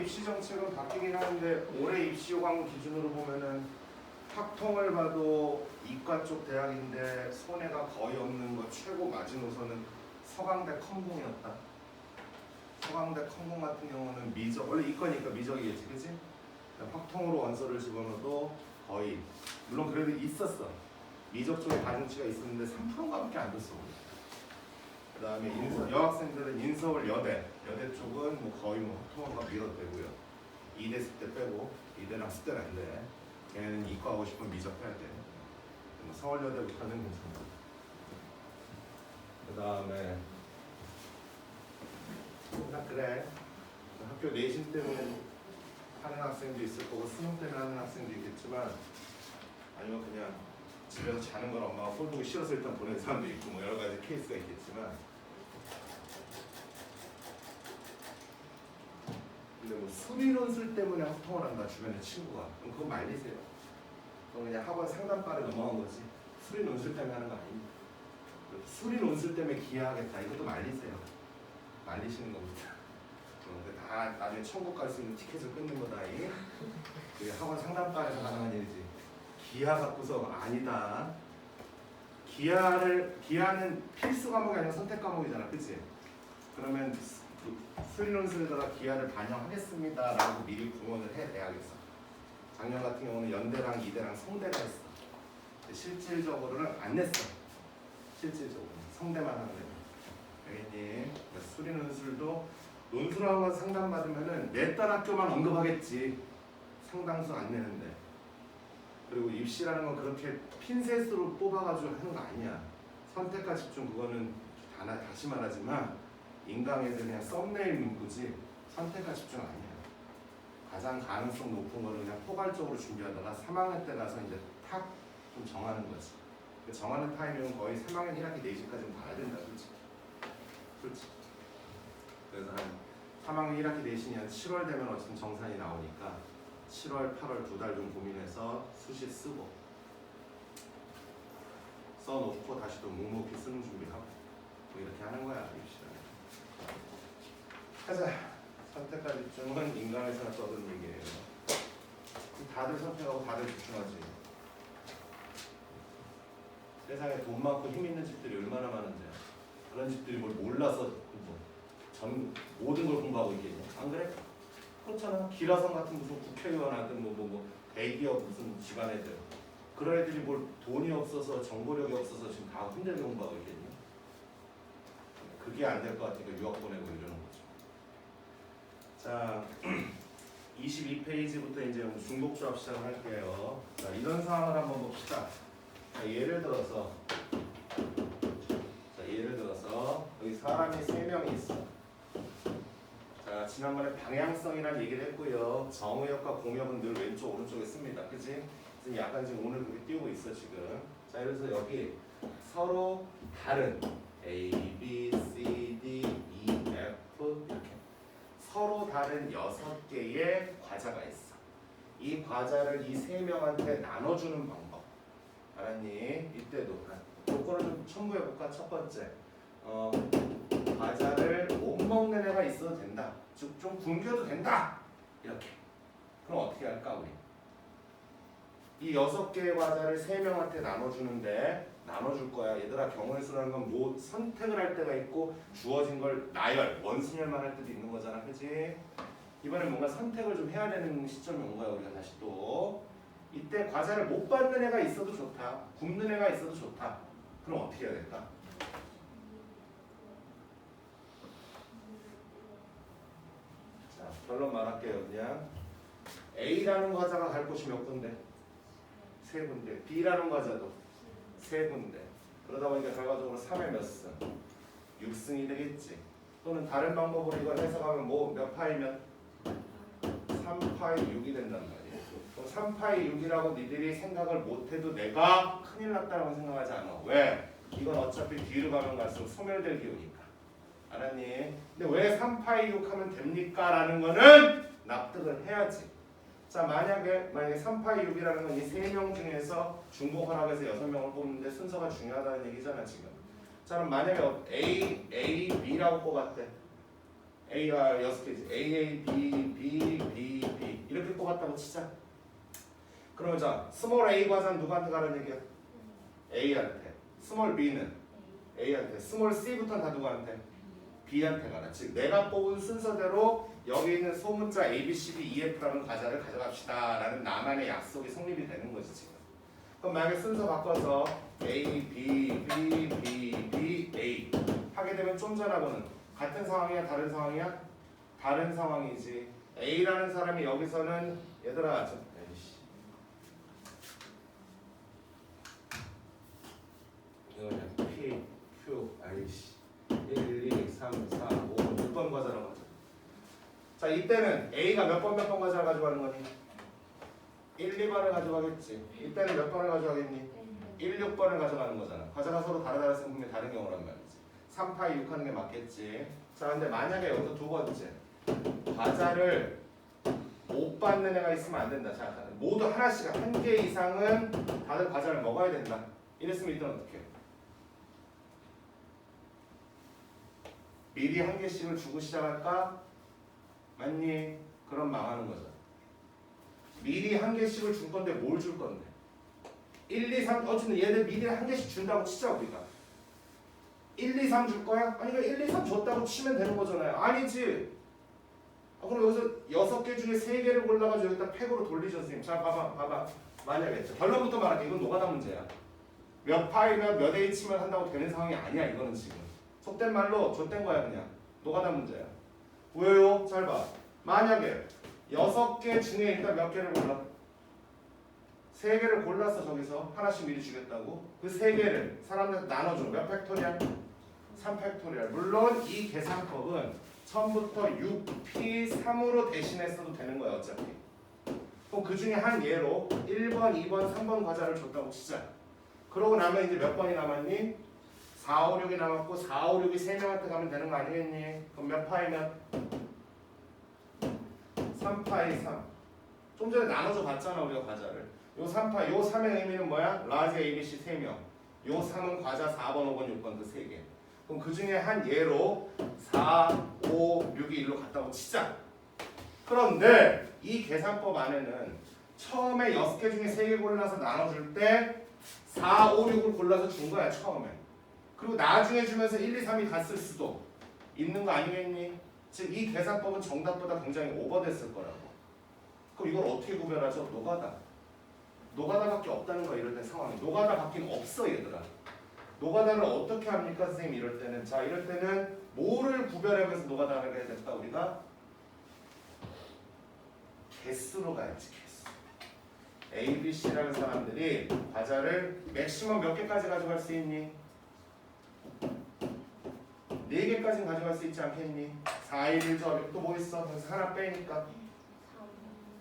입시 정책은 바뀌긴 하는데 올해 입시 요강 기준으로 보면은 확통을 봐도 이과 쪽 대학인데 손해가 거의 없는 거 최고 마지노선은 서강대 컴공이었다. 서강대 컴공 같은 경우는 미적, 원래 이과니까 미적이겠지, 그치? 확통으로 원서를 집어넣어도 거의, 물론 그래도 있었어. 미적 쪽에 가중치가 있었는데 3%밖에 안 줬어. 그 다음에 여학생들은 인서울 여대 쪽은 뭐 거의 뭐 확통과 밀어도 되고요. 이대 습대 빼고, 이대랑 습대는 안 돼. 걔는 이과 하고 싶으면 미적 해야 돼. 서울여대부터는 괜찮다. 그 다음에 그래, 학교 내신 때문에 하는 학생도 있을 거고 수능 때문에 하는 학생도 있겠지만, 아니면 그냥 집에서 자는 걸 엄마가 꼴 보기 싫어서 일단 보낸 사람도 있고 뭐 여러 가지 케이스가 있겠지만, 근데 뭐 수리 논술 때문에 확통을 한다 주변에 친구가, 그럼 그거 말리세요. 그건 그냥 학원 상담바를 넘어간 거지. 수리 논술 때문에 하는 거 아닙니다. 수리 논술 때문에 기하하겠다, 이것도 말리세요. 말리시는 겁니다. 다 나중에 천국 갈 수 있는 티켓을 끊는 거다. 그게 학원 상담바에서 가능한 일이지. 기하 갖고서 아니다. 기하는 필수 과목이 아니라 선택 과목이잖아, 그치? 그러면 수리 논술에다가 기하를 반영하겠습니다라고 미리 공언을 해, 대학에서. 작년 같은 경우는 연대랑 이대랑 성대가 했어. 실질적으로는 안 냈어. 실질적으로 성대만 하는 거예요. 알겠니? 수리 논술도 논술학원 상담 받으면은 내 딸 학교만 언급하겠지. 상당수 안 내는데. 그리고 입시라는 건 그렇게 핀셋으로 뽑아가지고 하는 거 아니야. 선택과 집중, 그거는 다시 말하지만 인강애들 그냥 썸네일 문구지 선택과 집중 아니야. 가장 가능성 높은 거를 그냥 포괄적으로 준비하다가 3학년 때 가서 이제 탁 좀 정하는 거지. 정하는 타이밍은 거의 3학년 1학기 4시까지는 봐야 된다, 그렇지? 그렇지. 그래서 한 3학년 1학기 내신이 한 7월 되면 어쨌든 정산이 나오니까 7월, 8월 2달 좀 고민해서 수시 쓰고 써놓고 다시 또 묵묵히 쓰는 준비하고 뭐 이렇게 하는 거야, 입시라는. 가자. 선택과 집중은 인간에서 떠든 얘기예요. 다들 선택하고 다들 집중하지. 세상에 돈 많고 힘 있는 집들이 얼마나 많은데 그런 집들이 뭘 몰라서 모든 걸 공부하고 있겠냐? 안 그래? 그렇잖아. 기라성 같은 무슨 국회의원하든 뭐 대기업 무슨 집안 애들, 그런 애들이 뭘 돈이 없어서 정보력이 없어서 지금 다 힘들게 공부하고 있겠냐? 그게 안 될 것 같으니까 유학 보내고 이러는 거죠. 자, 22페이지부터 이제 중복조합 시작을 할게요. 자, 이런 상황을 한번 봅시다. 자, 예를 들어서 여기 사람이 3명이 있어. 자, 지난번에 방향성이라는 얘기를 했고요. 정의역과 공역은 늘 왼쪽 오른쪽에 씁니다. 그치? 지금 약간 지금 오늘 그게 띄우고 있어 지금. 자, 그래서 여기 서로 다른 A, B, C, D, E, F 이렇게 서로 다른 6개의 과자가 있어. 이 과자를 이 3명한테 나눠주는 방법. 알았니? 이때도 요거는 좀 첨부해볼까? 첫 번째, 과자를 못 먹는 애가 있어도 된다. 즉 좀 굶겨도 된다. 이렇게. 그럼 어떻게 할까 우리? 이 6개의 과자를 3명한테 나눠주는데, 나눠줄 거야. 얘들아, 경우의 수라는 건 뭐 선택을 할 때가 있고 주어진 걸 나열, 원순열만 할 때도 있는 거잖아, 그렇지? 이번엔 뭔가 선택을 좀 해야 되는 시점이 온 거야. 우리가 다시 또 이때 과자를 못 받는 애가 있어도 좋다, 굶는 애가 있어도 좋다. 그럼 어떻게 해야 될까? 자, 결론 말할게요. 그냥 A라는 과자가 갈 곳이 몇 군데? 3군데. B라는 과자도 3군데. 그러다 보니까 결과적으로 3의 몇 승? 6승이 되겠지. 또는 다른 방법으로 이걸 해석하면 뭐 몇 파이면? 3파이 6이 된단 말이야. 3파이 6이라고 니들이 생각을 못해도 내가 큰일 났다고 생각하지 않아. 왜? 이건 어차피 뒤로 가면 갈수록 소멸될 기호니까. 알았니? 근데 왜 3파이 6 하면 됩니까? 라는 거는 납득을 해야지. 자, 만약에 3파이 6이라는 건 이 3명 중에서 중복 허락해서 6명을 뽑는데 순서가 중요하다는 얘기잖아 지금. 자, 그럼 만약에 A, B라고 뽑았대. A가 6개지. A, B, B, B, B 이렇게 뽑았다고 치자. 그러면 자, 스몰 A 과자는 누구한테 가라는 얘기야? A한테. 스몰 B는 A한테. 스몰 C부터는 다 누구한테? B한테 가라. 즉 내가 뽑은 순서대로 여기 있는 소문자 A, B, C, D, E, F라는 과자를 가져갑시다 라는 나만의 약속이 성립이 되는 거지 지금. 그럼 만약에 순서 바꿔서 A, B, B, B, B, A 하게 되면 좀 전하고는 같은 상황이야? 다른 상황이야? 다른 상황이지. A라는 사람이 여기서는 얘들아 이거 그냥 P, Q, 아이씨 1, 2, 3, 4, 5, 6번 과자라고 하자. 자 이때는 A가 몇 번 과자를 가져가는 거니? 1, 2번을 가져가겠지. 이때는 몇 번을 가져가겠니? 1, 6번을 가져가는 거잖아. 과자가 서로 다르다는 분명히 다른 경우란 말이지. 3파이 6 하는 게 맞겠지. 자 근데 만약에 여기서 두 번째 과자를 못 받는 애가 있으면 안 된다. 자 모두 하나씩 한 개 이상은 다들 과자를 먹어야 된다. 이랬으면 이때는 어떻게 해? 미리 한 개씩을 주고 시작할까? 맞니? 그럼 망하는 거죠. 미리 한 개씩을 줄 건데 뭘 줄 건데? 1, 2, 3 어쨌든 얘들 미리 한 개씩 준다고 치자 우리가. 1, 2, 3 줄 거야? 아니 그러니까 1, 2, 3 줬다고 치면 되는 거잖아요. 아니지. 그럼 여기서 6개 중에 3개를 골라가지고 여기다 팩으로 돌리죠 선생님. 자 봐봐. 만약에 결론부터 말할게. 이건 노가다 문제야. 몇 파이면 몇 H면 한다고 되는 상황이 아니야 이거는 지금. 속된 말로 줬된 거야 그냥. 노가다 문제야. 왜요? 잘 봐. 만약에 6개 중에 일단 몇 개를 골라? 3개를 골랐어 저기서. 하나씩 미리 주겠다고. 그 3개를 사람들한테 나눠줘. 몇 팩토리얼? 3팩토리얼. 물론 이 계산법은 처음부터 6P3으로 대신했어도 되는 거야 어차피. 그럼 그 중에 한 예로 1번, 2번, 3번 과자를 줬다고 치자. 그러고 나면 이제 몇 번이 남았니? 4, 5, 6이 남았고 4, 5, 6이 3명한테 가면 되는 거 아니겠니? 그럼 몇 파이면? 3파이 3. 좀 전에 나눠서 봤잖아 우리가 과자를. 요 3파, 요 3의 의미는 뭐야? 라지 A, B, C 3명. 요 3은 과자 4번, 5번, 6번 그 3개. 그럼 그 중에 한 예로 4, 5, 6이 1로 갔다고 치자. 그런데 이 계산법 안에는 처음에 6개 중에 3개 골라서 나눠줄 때 4, 5, 6을 골라서 준 거야 처음에. 그리고 나중에 주면서 1, 2, 3이 갔을 수도 있는 거 아니겠니? 즉 이 계산법은 정답보다 굉장히 오버됐을 거라고. 그럼 이걸 어떻게 구별하죠? 노가다밖에 없다는 거야 이럴 때 상황이. 노가다밖에 없어 얘들아. 노가다를 어떻게 합니까 선생님 이럴 때는? 자 이럴 때는 뭐를 구별하면서 노가다를 해야 될까 우리가? 개수로 가야지 개수. A, B, C라는 사람들이 과자를 맥시멈 몇 개까지 가져갈 수 있니? 4개까지는 가져갈 수 있지 않겠니? 4, 1, 1 조합이 또 뭐 있어? 그래서 하나 빼니까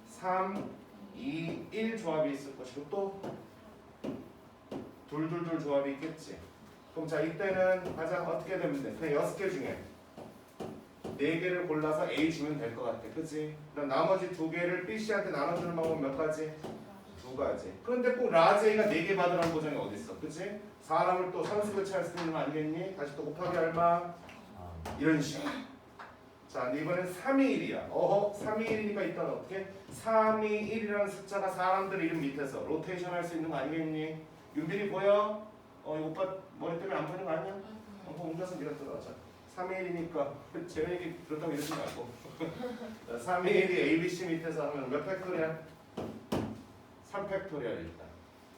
3, 2, 1 조합이 있을 것이고 또 둘 조합이 있겠지. 그럼 자 이때는 과자 어떻게 되면 돼? 그냥 6개 중에 4개를 골라서 A 주면 될 것 같아. 그치? 그럼 나머지 2개를 B, C한테 나눠주는 방법 몇 가지? 2가지. 그런데 꼭 라지 A가 4개 받으라는 보장이 어디 있어? 그치? 사람을 또 선수를 찾을 수 있는 거 아니겠니? 다시 또 곱하기 얼마? 이런 식으로. 자, 근데 이번엔 3이 1이야. 어허, 3이 1이니까 일단 어떻게? 3이 1이라는 숫자가 사람들 이름 밑에서 로테이션 할 수 있는 거 아니겠니? 윤빈이 보여? 이 오빠 머리 때문에 안 보이는 거 아니야? 한번 옮겨서 네가 들어가자. 3이 1이니까 제 얘기 그렇다고 이러지 말고 3이 1이 ABC 밑에서 하면 몇 팩토리얼? 3팩토리얼 일단.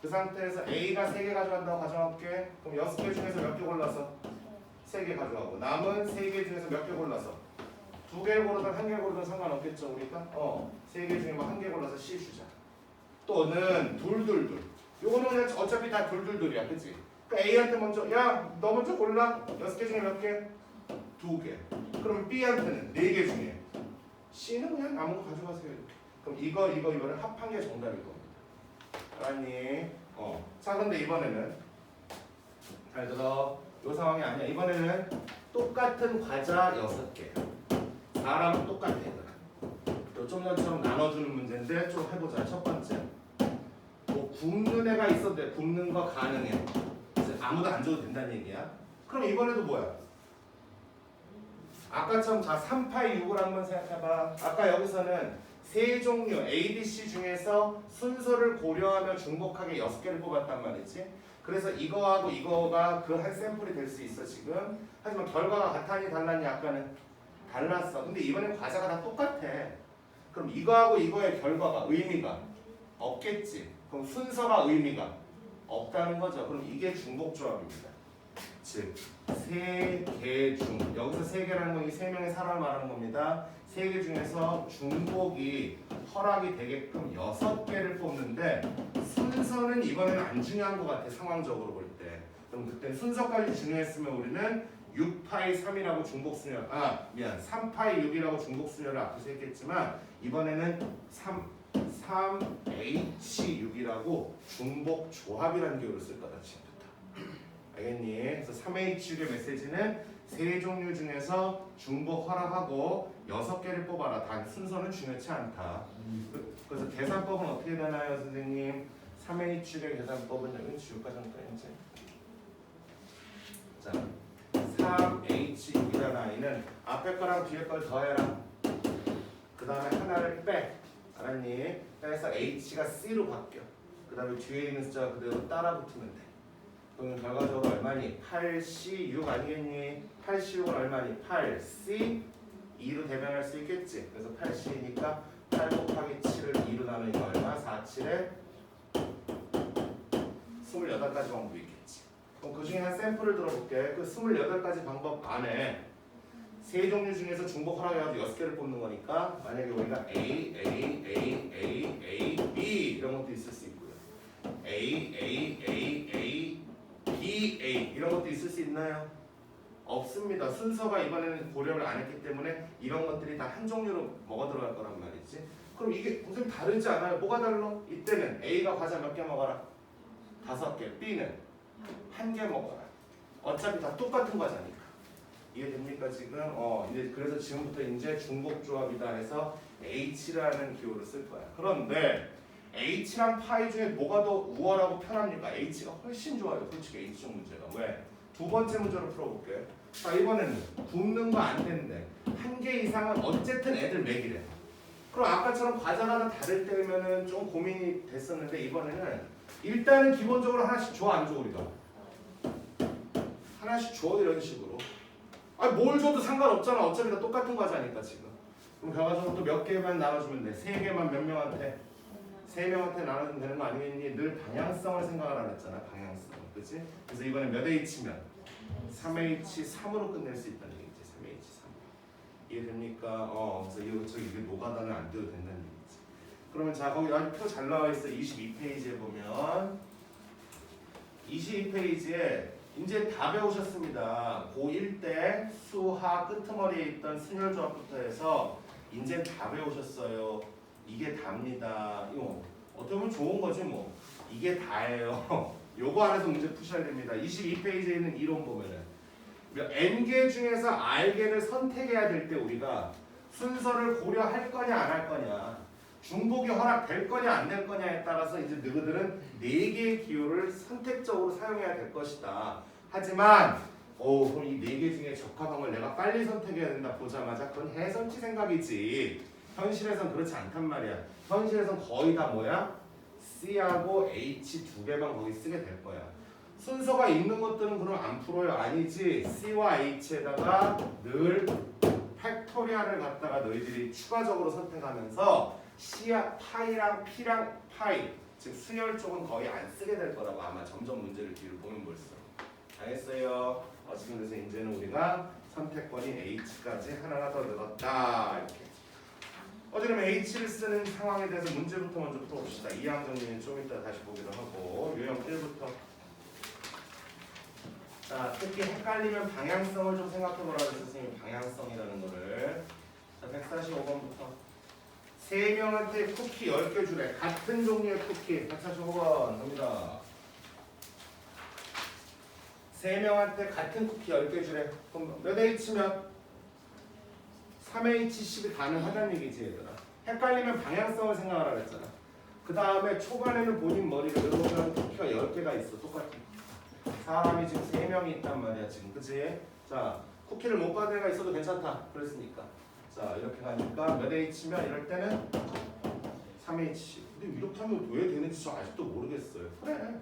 그 상태에서 A가 3개 가져간다고 가정할게. 그럼 6개 중에서 몇 개 골라서? 3개 가져가고 남은 3개 중에서 몇 개 골라서? 2개 고르든 1개 고르든 상관없겠죠 우리가? 3개 중에 뭐 1개 골라서 C 주자. 또는 둘. 요거는 그냥 어차피 다 둘이야 그치? 그러니까 A한테 먼저 야 너 먼저 골라. 6개 중에 몇 개? 2개. 그럼 B한테는 4개 중에 C는 그냥 남은 거 가져가세요 이렇게. 그럼 이거를 합한 게 정답일 겁니다. 알았니? 자 근데 이번에는 잘 들어. 요 상황이 아니야. 이번에는 똑같은 과자 6개. 사람은 똑같아. 좀 전처럼 나눠주는 문제인데 좀 해보자. 첫 번째. 뭐 굽는 애가 있었는데 굽는 거 가능해. 아무도 안 줘도 된다는 얘기야. 그럼 이번에도 뭐야? 아까처럼 자 3, 8, 6을 한번 생각해봐. 아까 여기서는 세 종류 A, B, C 중에서 순서를 고려하며 중복하게 6개를 뽑았단 말이지. 그래서 이거하고 이거가 그 한 샘플이 될 수 있어 지금. 하지만 결과가 같았니 달랐니? 아까는 달랐어. 근데 이번엔 과자가 다 똑같아. 그럼 이거하고 이거의 결과가 의미가 없겠지. 그럼 순서가 의미가 없다는 거죠. 그럼 이게 중복 조합입니다. 즉, 세 개 중, 여기서 세 개라는 건 이 세 명의 사람을 말하는 겁니다. 세 개 중에서 중복이 허락이 되게끔 6개를 뽑는데 순서는 이번에는 안 중요한 것 같아, 상황적으로 볼 때. 그럼 그때 순서까지 중요했으면 우리는 6파이 3이라고 중복순열, 3파이 6이라고 중복순열을 앞에서 했겠지만 이번에는 3H6이라고 중복 조합이라는 기호를 쓸 거다, 지금부터. 알겠니? 그래서 3H6의 메시지는 세 종류 중에서 중복 허락하고 6개를 뽑아라. 단 순서는 중요치 않다. 그래서 계산법은 어떻게 되나요, 선생님? 3H6의 계산법은 여기 지울까지 할까요, 이제? 자, 3H6이라는 아이는 앞에 거랑 뒤에 걸 더해라. 그 다음에 하나를 빼. 알았니? 그래서 H가 C로 바뀌어. 그 다음에 뒤에 있는 숫자가 그대로 따라 붙으면 돼. 그러면 결과적으로 얼마니? 8C6 아니겠니? 8C6은 얼마니? 8C 2로 대변할 수 있겠지. 그래서 8C니까 8 곱하기 7을 2로 나누니까 얼마? 4, 7에 28가지 방법이 있겠지. 그럼 그 중에 한 샘플을 들어볼게. 그 28가지 방법 안에 세 종류 중에서 중복 허락해가지고 6개를 뽑는 거니까 만약에 우리가 A, A, A, A, A, B 이런 것도 있을 수 있고요. A, A, A, A, B, A 이런 것도 있을 수 있나요? 없습니다. 순서가 이번에는 고려를 안 했기 때문에 이런 것들이 다 한 종류로 먹어 들어갈 거란 말이지. 그럼 이게 무슨 다르지 않아요? 뭐가 달라? 이때는 A가 과자 몇 개 먹어라? 5개. B는 1개 먹어라. 어차피 다 똑같은 과자니까. 이해됩니까 지금? 이제 그래서 지금부터 이제 중복 조합이다 해서 H라는 기호를 쓸 거야. 그런데 H랑 파이 중에 뭐가 더 우월하고 편합니까? H가 훨씬 좋아요. 솔직히 H쪽 문제가. 왜? 두 번째 문제로 풀어볼게. 자, 이번에는 굽는 거 안 된대. 1개 이상은 어쨌든 애들 먹이래. 그럼 아까처럼 과자가 다 다를 때면은 좀 고민이 됐었는데 이번에는 일단은 기본적으로 하나씩 줘, 안 줘, 우리가? 하나씩 줘, 이런 식으로. 뭘 줘도 상관없잖아. 어차피 다 똑같은 과자니까 지금. 그럼 결과적으로 또 몇 개만 나눠주면 돼. 3개만 몇 명한테? 3명한테 나눠주면 되는 거 아니겠니? 늘 방향성을 생각을 안 했잖아. 방향성. 그치? 그래서 이번에 몇 H면? 3H3으로 끝낼 수 있다는 얘기지. 3H3. 이해됩니까? 그래서 이게 노가다는 안 돼도 된다는 얘기지. 그러면 자, 거기 아주 표 잘 나와 있어. 22페이지에 보면 22페이지에 이제 다 배우셨습니다. 고1 때 수학 끄트머리에 있던 순열조합부터 해서 이제 다 배우셨어요. 이게 답니다. 이거 어떻게 보면 좋은 거지 뭐. 이게 다예요. 요거 안에서 문제 푸셔야 됩니다. 22페이지에 있는 이론 보면은 N개 중에서 R개를 선택해야 될 때 우리가 순서를 고려할 거냐 안 할 거냐, 중복이 허락될 거냐 안 될 거냐에 따라서 이제 너희들은 4개의 기호를 선택적으로 사용해야 될 것이다. 하지만 그럼 이 4개 중에 적합한 걸 내가 빨리 선택해야 된다 보자마자 그건 해선치 생각이지. 현실에선 그렇지 않단 말이야. 현실에선 거의 다 뭐야? C하고 H 2개만 거기 쓰게 될 거야. 순서가 있는 것들은 그럼 안 풀어요? 아니지. C와 H에다가 늘 팩토리얼을 갖다가 너희들이 추가적으로 선택하면서 파이랑 P랑 파이, 즉 순열 쪽은 거의 안 쓰게 될 거라고 아마 점점 문제를 뒤로 보면 볼수록. 알겠어요? 지금 그래서 이제는 우리가 선택권이 H까지 하나가 더 늘었다. 이렇게. 그러면 H를 쓰는 상황에 대해서 문제부터 먼저 풀어봅시다. 이항 정리는 좀 이따 다시 보기로 하고 유형 1부터. 자, 특히 헷갈리면 방향성을 좀 생각해보라고 해서 선생님이 방향성이라는 거를. 자, 145번부터 3명한테 쿠키 10개 주래. 같은 종류의 쿠키. 145번 갑니다. 3명한테 같은 쿠키 10개 주래. 그럼 몇 H면? 3H10이 가능하다는 얘기지 얘들아. 헷갈리면 방향성을 생각하라 그랬잖아. 그 다음에 초반에는 본인 머리를 들어보면 쿠키가 10개가 있어. 똑같이. 사람이 지금 3명이 있단 말이야 지금. 그치? 자, 쿠키를 못 받은 애가 있어도 괜찮다. 그랬으니까. 자 이렇게 가니까 몇 H면 이럴 때는 3H. 근데 이렇게 하면 왜 되는지 저 아직도 모르겠어요. 그래.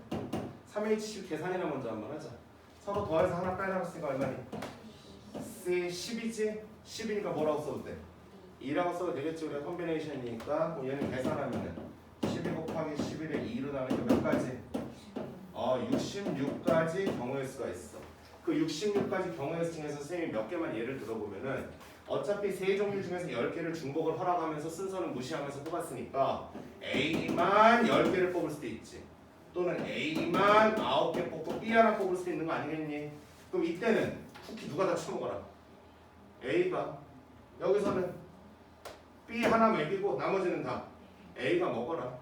3H 계산이나 먼저 한번 하자. 서로 더해서 하나 빼나갔으니까 얼마니? C 10이지? 10이니까 뭐라고 써도 돼? 2라고 써도 되겠지. 우리가 컴비네이션이니까 그럼 얘는 계산하면은 12 곱하기 11에 2로 나누니까 몇 가지? 66가지 경우의 수가 있어. 그 66가지 경우의 수 중에서 선생님이 몇 개만 예를 들어보면은 어차피 세 종류 중에서 10개를 중복을 허락하면서 순서는 무시하면서 뽑았으니까 A만 10개를 뽑을 수도 있지. 또는 A만 9개 뽑고 B 하나 뽑을 수도 있는 거 아니겠니? 그럼 이때는 쿠키 누가 다 처먹어라? A가. 여기서는 B 하나 먹이고 나머지는 다 A가 먹어라.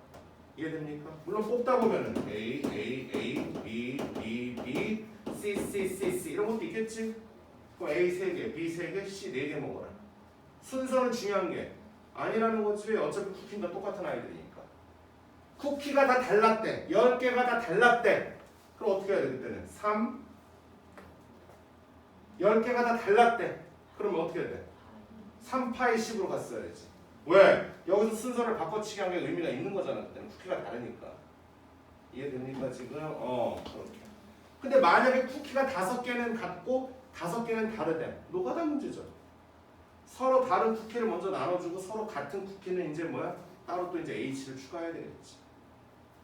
이해됩니까? 물론 뽑다 보면은 A, A, A, B, B, B, C, C, C, C 이런 것도 있겠지? 그럼 A 3개, B 3개, C 4개 먹어라. 순서는 중요한 게 아니라는 거지. 어차피 쿠키는 다 똑같은 아이들이니까. 쿠키가 다 달랐대. 10개가 다 달랐대. 그럼 어떻게 해야 돼 그때는? 3 10개가 다 달랐대. 그러면 어떻게 해야 돼? 3파이 10으로 갔어야지. 왜? 여기서 순서를 바꿔치기 한 게 의미가 있는 거잖아. 그때는 쿠키가 다르니까. 이해됩니까 지금? 그렇게. 근데 만약에 쿠키가 5개는 같고 5개는 다르대. 노가다 문제죠. 서로 다른 쿠키를 먼저 나눠주고 서로 같은 쿠키는 이제 뭐야? 따로 또 이제 H를 추가해야 되겠지.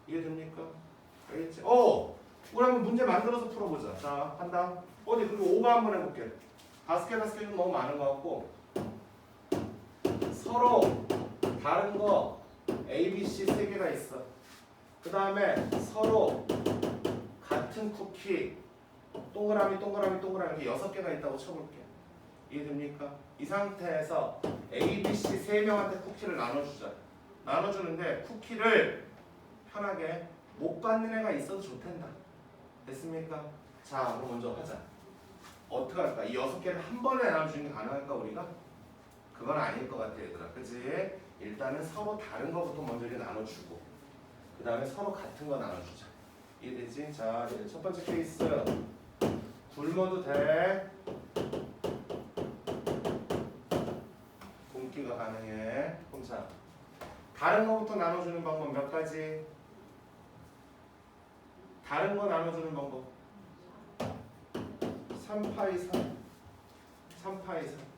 이해됩니까? 알겠지? 우리 한번 문제 만들어서 풀어보자. 자, 한다. 어디 그리고 오버 한번 해볼게. 5개 좀 너무 많은 것 같고 서로 다른 거 A, B, C 3개가 있어. 그 다음에 서로 같은 쿠키 동그라미 이렇게 6개가 있다고 쳐볼게. 이해됩니까? 이 상태에서 A, B, C 3명한테 쿠키를 나눠주자. 나눠주는데 쿠키를 편하게 못 받는 애가 있어도 좋단다. 됐습니까? 자, 그럼 먼저 하자. 어떻게 할까? 이 6개를 한 번에 나눠주는 게 가능할까 우리가? 그건 아닐 것 같아 얘들아. 그치? 일단은 서로 다른 거부터 먼저 이렇게 나눠주고 그 다음에 서로 같은 거 나눠주자. 이해되지? 자, 이제 첫 번째 케이스 굶어도 돼. 굶기가 가능해. 그럼 자, 다른 거부터 나눠주는 방법 몇 가지? 다른 거 나눠주는 방법 3파이 3파이 3.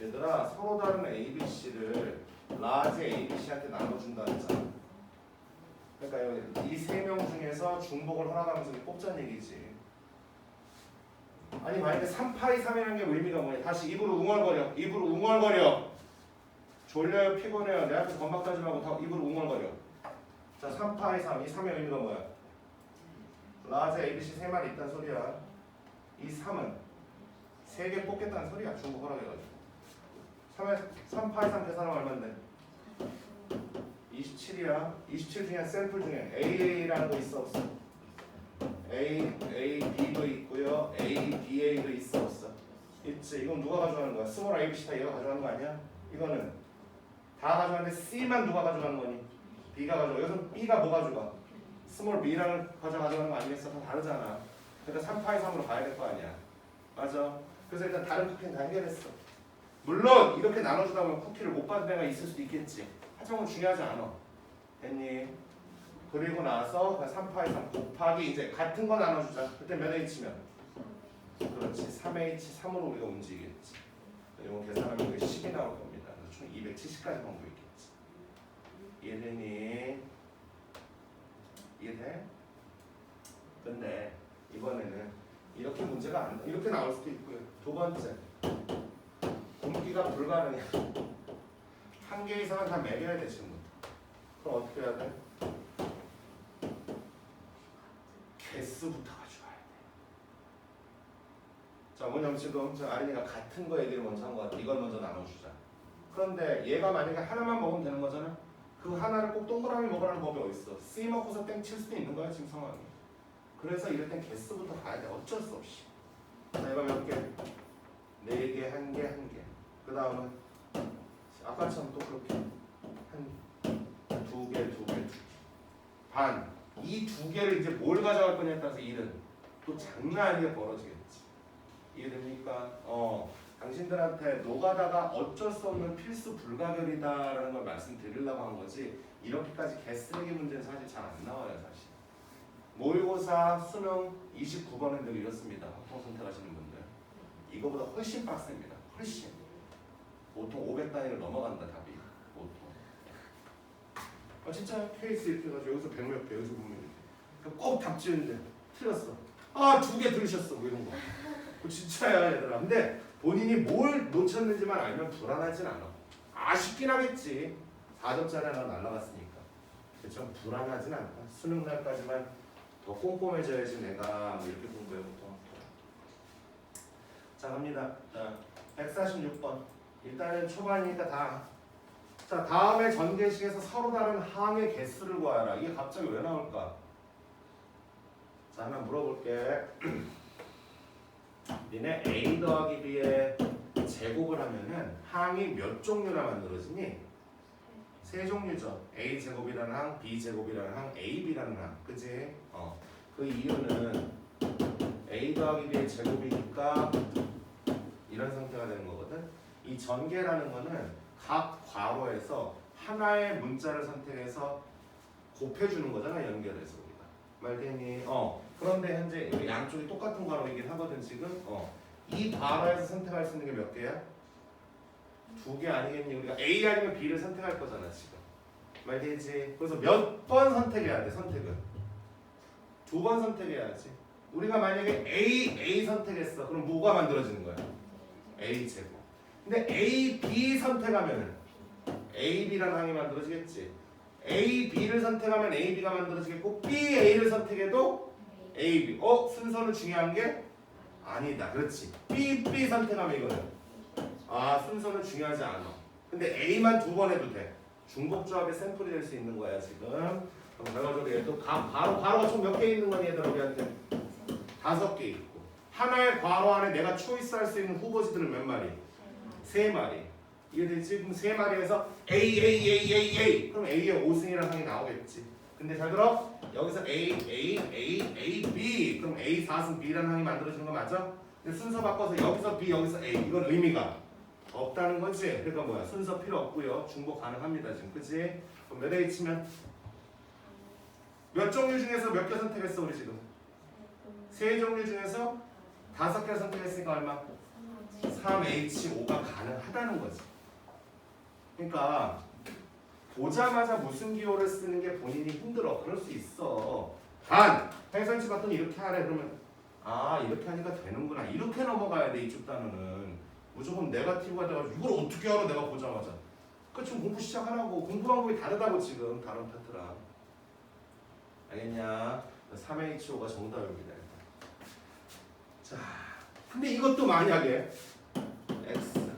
얘들아 서로 다른 ABC를 라지 ABC한테 나눠준다는 잖아. 그러니까 이 3명 중에서 중복을 허락하면서 뽑자는 얘기지. 아니 만약에 3파이 3이라는 게 의미가 뭐냐? 다시 입으로 웅얼거려. 졸려요, 피곤해요. 내 앞에서 건방까지 하고 다 입으로 웅얼거려. 자, 3파이 3. 이 3의 의미가 뭐야? 라지 ABC 3마리 있다는 소리야. 이 3은 3개 뽑겠다는 소리야. 중복 허락해가지고. 3파이 3 계산하면 얼마인데? 27이야. 27 중에 샘플 중에 AA라는 거 있어 없어? B도 있고요. BA도 있어 없어? 있지. 이건 누가 가져가는 거야? 스몰 ABC 다 얘가 가져가는 거 아니야? 이거는 다 가져가는데 C만 누가 가져가는 거니? B가 가져가. 여기서 B가 뭐 가져가? 스몰 B랑 가져가는 거 아니겠어? 다 다르잖아. 그러니까 3파이 3으로 가야 될 거 아니야. 맞아. 그래서 일단 다른 쿠키는 다 해결했어. 물론 이렇게 나눠주다 보면 쿠키를 못 받은 애가 있을 수도 있겠지. 하지만 중요하지 않아. 됐니? 그리고 나서 3파이 3 곱하기 이제 같은 거 나눠주자. 그때 몇 H면? 그렇지. 3H 3으로 우리가 움직이겠지. 이거 계산하면 이게 10이 나올 겁니다. 그래서 총 270까지 방법 있겠지. 이해되니? 이해돼? 근데 이번에는 이렇게 문제가 안 이렇게 나올 수도 있고요. 두 번째, 굶기가 불가능해. 한 개 이상은 다 매겨야 돼 지금. 그럼 어떻게 해야 돼? 개수부터 가져가야 돼. 자, 뭐냐면 지금 저 아린이가 같은 거 얘기를 먼저 한 것 같아. 이걸 먼저 나눠주자. 그런데 얘가 만약에 하나만 먹으면 되는 거잖아. 그 하나를 꼭 동그라미 먹으라는 법이 어딨어? C 먹고서 땡 칠 수도 있는 거야 지금 상황이. 그래서 이럴 땐 개수부터 가야 돼. 어쩔 수 없이. 자, 이거 몇 개? 4개, 1개, 1개. 그 다음은 아까처럼 또 그렇게 한 2개, 2개, 2개. 반. 이 2개를 이제 뭘 가져갈 거냐에 따라서 일은 또 장난 아니게 벌어지겠지. 이해됩니까? 당신들한테 노가다가 어쩔 수 없는 필수 불가결이다라는 걸 말씀드리려고 한 거지 이렇게까지 개쓰레기 문제는 사실 잘 안 나와요 사실. 모의고사 수능 29번은 늘 이렇습니다. 학종 선택하시는 분들 이거보다 훨씬 빡셉니다. 훨씬 보통 500단위를 넘어간다 답이 보통. 진짜 케이스 이렇게 해가지고 여기서 100몇 개 여기서 보면 이렇게 꼭 답 지는데 틀렸어. 2개 들으셨어 뭐 이런 거. 진짜야 얘들아. 근데 본인이 뭘 놓쳤는지만 알면 불안하진 않아. 아쉽긴 하겠지. 4점짜리 하나 날라갔으니까. 그렇죠? 불안하진 않아. 수능 날까지만 더 꼼꼼해져야지 내가 뭐 이렇게 공부해 보통. 자 갑니다. 자 146번. 일단은 초반이니까 다. 자 다음에 전개식에서 서로 다른 항의 개수를 구하라. 이게 갑자기 왜 나올까? 자 하나 물어볼게. 니네 A 더하기 B의 제곱을 하면은 항이 몇 종류나 만들어지니? 3종류죠. A 제곱이라는 항, B 제곱이라는 항, AB라는 항. 그치? 그 이유는 A 더하기 B의 제곱이니까 이런 상태가 되는 거거든. 이 전개라는 거는 각 괄호에서 하나의 문자를 선택해서 곱해주는 거잖아. 연결해서 우리가. 말되니? 그런데 현재 양쪽이 똑같은 괄호이긴 하거든 지금. 이 괄호에서 선택할 수 있는 게 몇 개야? 2개 아니겠니? 우리가 A 아니면 B를 선택할 거잖아 지금. 말되지? 그래서 몇 번 선택해야 돼? 선택은 2번 선택해야지. 우리가 만약에 A 선택했어. 그럼 뭐가 만들어지는 거야? A 제곱. 근데 A, B 선택하면은 A, B라는 항이 만들어지겠지. A, B를 선택하면 A, B가 만들어지겠고 B, A를 선택해도 A, B. 순서는 중요한 게 아니다. 그렇지. B, B 선택하면 이거는 순서는 중요하지 않아. 근데 A만 2번 해도 돼. 중복조합의 샘플이 될 수 있는 거야 지금. 그럼 결과적으로 얘도 괄호가 총 몇 개 있는 거니 얘들아 우리한테? 5개 있고 하나의 괄호 안에 내가 초이스할 수 있는 후보지들은 몇 마리? 3마리. 이해되지? 그럼 3마리에서 A 그럼 A의 5승이라는 항이 나오겠지. 근데 잘 들어. 여기서 A, B 그럼 A 4승 B라는 항이 만들어지는 거 맞아? 근데 순서 바꿔서 여기서 B 여기서 A 이건 의미가 없다는 거지. 그러니까 뭐야? 순서 필요 없고요. 중복 가능합니다 지금. 그치? 그럼 몇 A 치면? 몇 종류 중에서 몇 개 선택했어 우리 지금? 3종류 중에서 5개 선택했으니까 얼마? 3H5가 가능하다는 거지. 그러니까 보자마자 무슨 기호를 쓰는 게 본인이 힘들어. 그럴 수 있어. 단! 행선치 봤더니 이렇게 하래. 그러면 이렇게 하니까 되는구나. 이렇게 넘어가야 돼. 이쪽 단어는. 무조건 네거티브가 돼가지고 이걸 어떻게 알아 내가 보자마자. 그러니까 지금 공부 시작하라고. 공부 방법이 다르다고 지금 다른 파트랑. 알겠냐? 3H5가 정답입니다. 자, 근데 이것도 만약에 X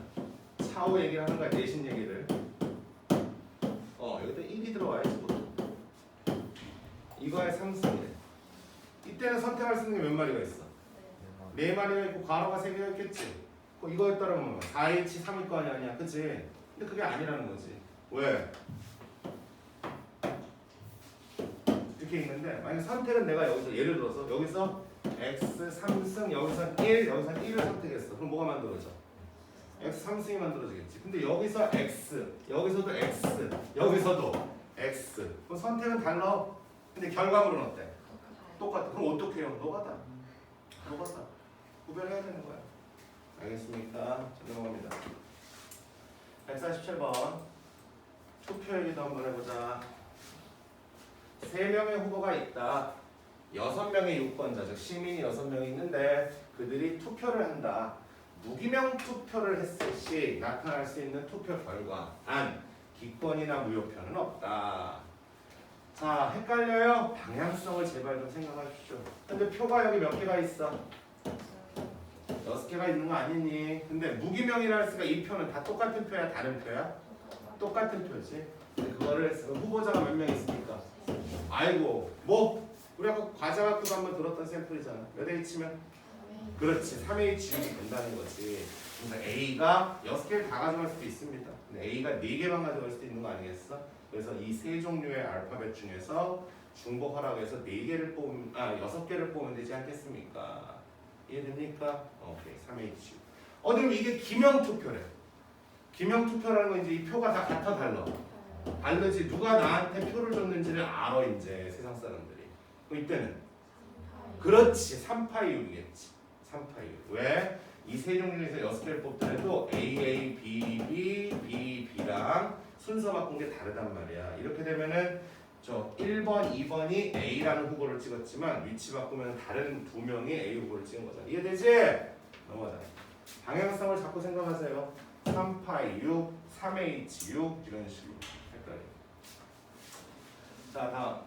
차후 얘기를 하는 거야. 내신 얘기를. 여기다 1이 들어와야지 보통. 이거에 3승이래. 이때는 선택할 수 있는 게 몇 마리가 있어? 4마리가 있고 괄호가 3개가 있겠지. 이거에 따르면 4H 3일 거 아니야. 그치? 근데 그게 아니라는 거지. 왜? 이렇게 있는데 만약 선택은 내가 여기서 예를 들어서 여기서 X 3승 여기서 1 여기서 1을 선택했어. 그럼 뭐가 만들어져? X 3승이 만들어지겠지. 근데 여기서 X 여기서도 X 여기서도 X 그럼 선택은 달라. 근데 결과물은 어때? 똑같아. 그럼 어떻게 해요? 노가다. 구별해야 되는 거야. 알겠습니까? 자, 넘어갑니다. 147번 투표 얘기도 한번 해보자. 3명의 후보가 있다. 6명의 유권자, 즉 시민이 6명이 있는데 그들이 투표를 한다. 무기명 투표를 했을 시 나타날 수 있는 투표 결과 단 기권이나 무효표는 없다. 자, 헷갈려요? 방향성을 제발 좀 생각하십시오. 근데 표가 여기 몇 개가 있어? 6개가 있는 거 아니니? 근데 무기명이라 했으니까 이 표는 다 똑같은 표야? 다른 표야? 똑같은 표지. 근데 그거를 후보자가 몇 명 있으니까 아이고 뭐 우리 아까 과자 갖고도 한번 들었던 샘플이잖아. 몇 H면? 그렇지 3H 된다는 거지. 그러니까 A가 6개를 다 가져갈 수도 있습니다. 근데 A가 4개만 가져갈 수도 있는 거 아니겠어? 그래서 이 3종류의 알파벳 중에서 중복 하라고 해서 4개를 뽑으면 6개를 뽑으면 되지 않겠습니까? 이해됩니까? 오케이. 3H. 그럼 이게 기명투표래. 기명투표라는 건 이제 이 표가 다 같아 달라. 다르지. 누가 나한테 표를 줬는지를 알아 이제 세상 사람들이. 그럼 이때는 그렇지. 3파이 6이겠지. 3파이 6. 왜? 이 세 종류 중에서 6개를 뽑더라도 A, B, B, B랑 순서 바꾼 게 다르단 말이야. 이렇게 되면은 저 1번, 2번이 A라는 후보를 찍었지만 위치 바꾸면 다른 두 명이 A 후보를 찍은 거잖아. 이해되지? 넘어가자. 방향성을 자꾸 생각하세요. 3파이 6, 3H 6 이런 식으로 헷갈려. 자 다음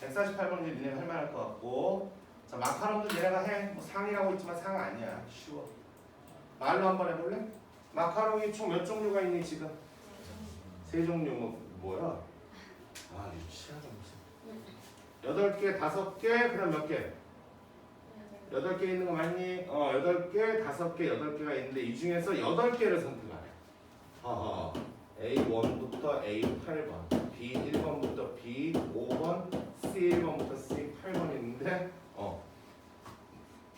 148번은 니네가 할 만할 것 같고, 자 마카롱도 얘네가 해. 뭐 상이라고 있지만 상 아니야. 쉬워. 말로 한번 해볼래? 마카롱이 총 몇 종류가 있니 지금? 세 종류. 뭐야? 아 유치하다 무슨. 8개, 5개, 그럼 몇 개? 8개 있는 거 맞니? 8개, 5개, 8개가 있는데 이 중에서 8개를 선택하래. A1부터 A8번, B1번부터 B5번, C1번부터 C8번 있는데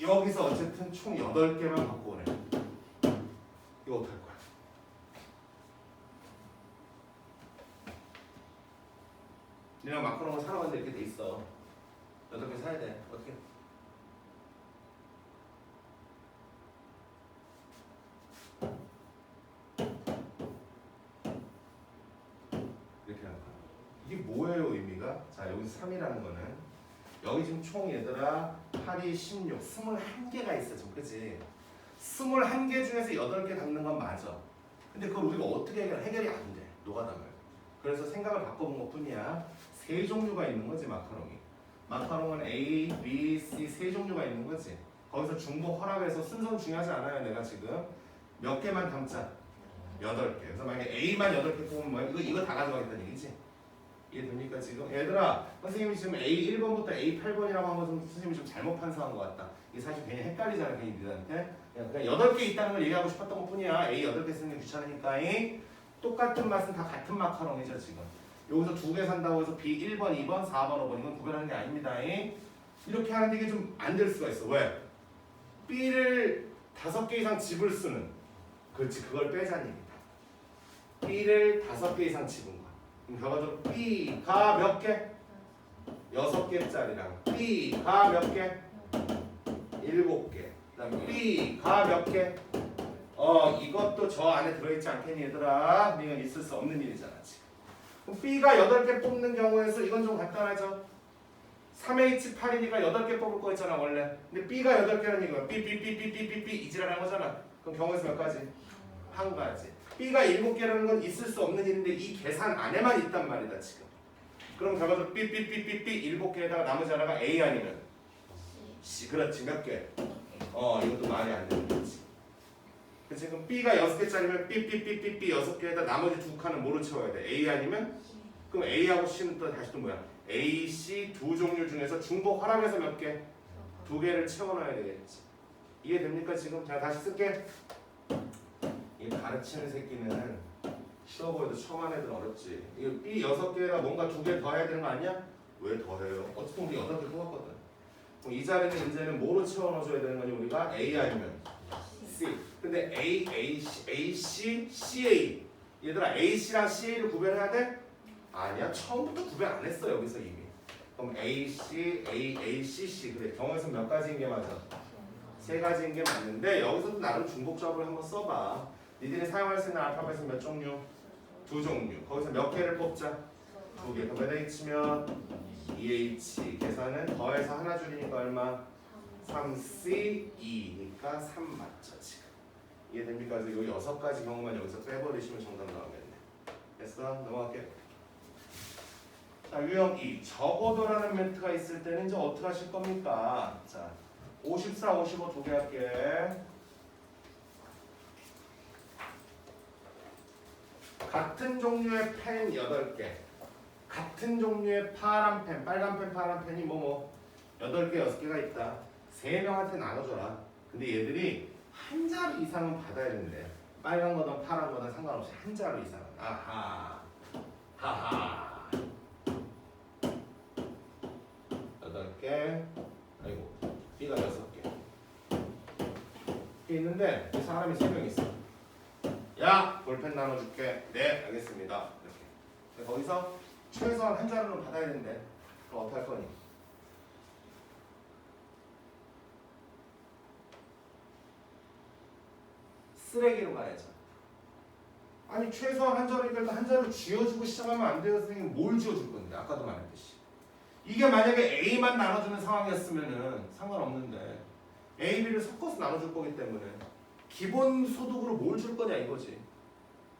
여기서 어쨌든 총 8개만 갖고 오래. 이거 어떡할 거야? 니랑 마카롱을 사러 갔는데 이렇게 돼 있어. 8개 사야 돼. 어떻게? 이렇게 하는 거야. 이게 뭐예요 의미가? 자 여기 3이라는 거는 여기 지금 총 얘들아 8이 16, 21개가 있어 지금. 그치? 21개 중에서 8개 담는 건 맞아. 근데 그걸 우리가 어떻게 해결이 안 돼. 노가다면. 그래서 생각을 바꿔본 것 뿐이야. 세 종류가 있는 거지 마카롱이. 마카롱은 A, B, C 세 종류가 있는 거지. 거기서 중복 허락해서 순서는 중요하지 않아요. 내가 지금 몇 개만 담자. 8개. 그래서 만약에 A만 8개 뽑으면 뭐야? 이거 다 가져가겠다는 얘기지. 이해됩니까 지금? 얘들아 선생님이 지금 A1번부터 A8번이라고 한 것은 선생님이 좀 잘못 판사한 것 같다. 이게 사실 괜히 헷갈리잖아 괜히 니들한테. 그냥 8개 있다는 걸 얘기하고 싶었던 것 뿐이야. A 8개 쓰는 게 귀찮으니까. 똑같은 맛은 다 같은 마카롱이죠 지금. 여기서 2개 산다고 해서 B 1번, 2번, 4번, 5번 이건 구별하는 게 아닙니다. 이렇게 하는데 이게 좀 안 될 수가 있어. 왜? B를 5개 이상 집을 쓰는. 그렇지 그걸 빼자는 얘기다. B를 5개 이상 집은 거야. 그럼 결과적으로 B가 몇 개? 6개짜리랑 B가 몇 개? 7개. 그다음 B가 몇 개? 이것도 저 안에 들어있지 않겠니 얘들아? 이건 있을 수 없는 일이잖아 지금. 그럼 B가 8개 뽑는 경우에서 이건 좀 간단하죠? 3H8이니까 8개 뽑을 거였잖아 원래. 근데 B가 8개라는 얘기야. B 이지랄한 거잖아. 그럼 경우에서 몇 가지? 한 가지. B가 7개라는 건 있을 수 없는 일인데 이 계산 안에만 있단 말이다 지금. 그럼 결과적으로 B 7개에다가 나머지 하나가 A 아니면 C. 그렇지 몇 개? 이것도 말이 안 되는 거지. 그치? 그럼 B가 6개짜리면 B 6개에다 나머지 2칸은 뭐로 채워야 돼? A 아니면? 그럼 A하고 C는 또 다시 또 뭐야? A, C 두 종류 중에서 중복 허락해서 몇 개? 2개를 채워놔야 되겠지. 이해됩니까 지금? 자 다시 쓸게. 이 가르치는 새끼는 쉬워 보여도 처음 한 애들은 어렵지. 이거 B 6개에다 뭔가 2개 더 해야 되는 거 아니야? 왜 더 해요? 어쨌든 우리 8개 뽑았거든. 그럼 이 자리는 이제는 뭐로 채워 넣어줘야 되는 거니 우리가? A 아니면 C. 근데 A, C, CA. 얘들아 AC랑 CA를 구별해야 돼? 아니야. 처음부터 구별 안 했어 여기서 이미. 그럼 AC, C. 그래. 경우에서 몇 가지인 게 맞아? 3가지인 게 맞는데 여기서도 나름 중복조합을 한번 써봐. 니들이 사용할 수 있는 알파벳은 몇 종류? 2종류. 거기서 몇 개를 뽑자? 2개. 그럼 몇 H면 2H. 계산은 더해서 하나 줄이니까 얼마? 3C, 2니까 3 맞죠 지금. 이해됩니까? 그래서 이 6가지 경우만 여기서 빼버리시면 정답 나오겠네. 됐어? 넘어갈게. 자 유형 2. 적어도라는 멘트가 있을 때는 이제 어떻게 하실 겁니까? 자 54, 55 두 개 할게. 같은 종류의 펜 8개. 같은 종류의 파란 펜, 빨간 펜, 파란 펜이 8개, 6개가 있다. 3명한테 나눠줘라. 근데 얘들이 한 자루 이상은 받아야 된대. 빨간 거든 파란 거든 상관없이 한 자루 이상은. 아하. 하하. 8개. 아이고. B가 6개. 이렇게 있는데 사람이 3명 있어. 야 볼펜 나눠줄게. 네 알겠습니다. 이렇게. 거기서 최소한 한 자루는 받아야 되는데 그럼 어떡할 거니? 쓰레기로 가야죠. 아니 최소한 한 자루니까 한 자루 쥐어주고 시작하면 안 돼요. 선생님 뭘 쥐어줄 건데? 아까도 말했듯이 이게 만약에 A만 나눠주는 상황이었으면은 상관없는데 A, B를 섞어서 나눠줄 거기 때문에 기본 소득으로 뭘 줄 거냐 이거지.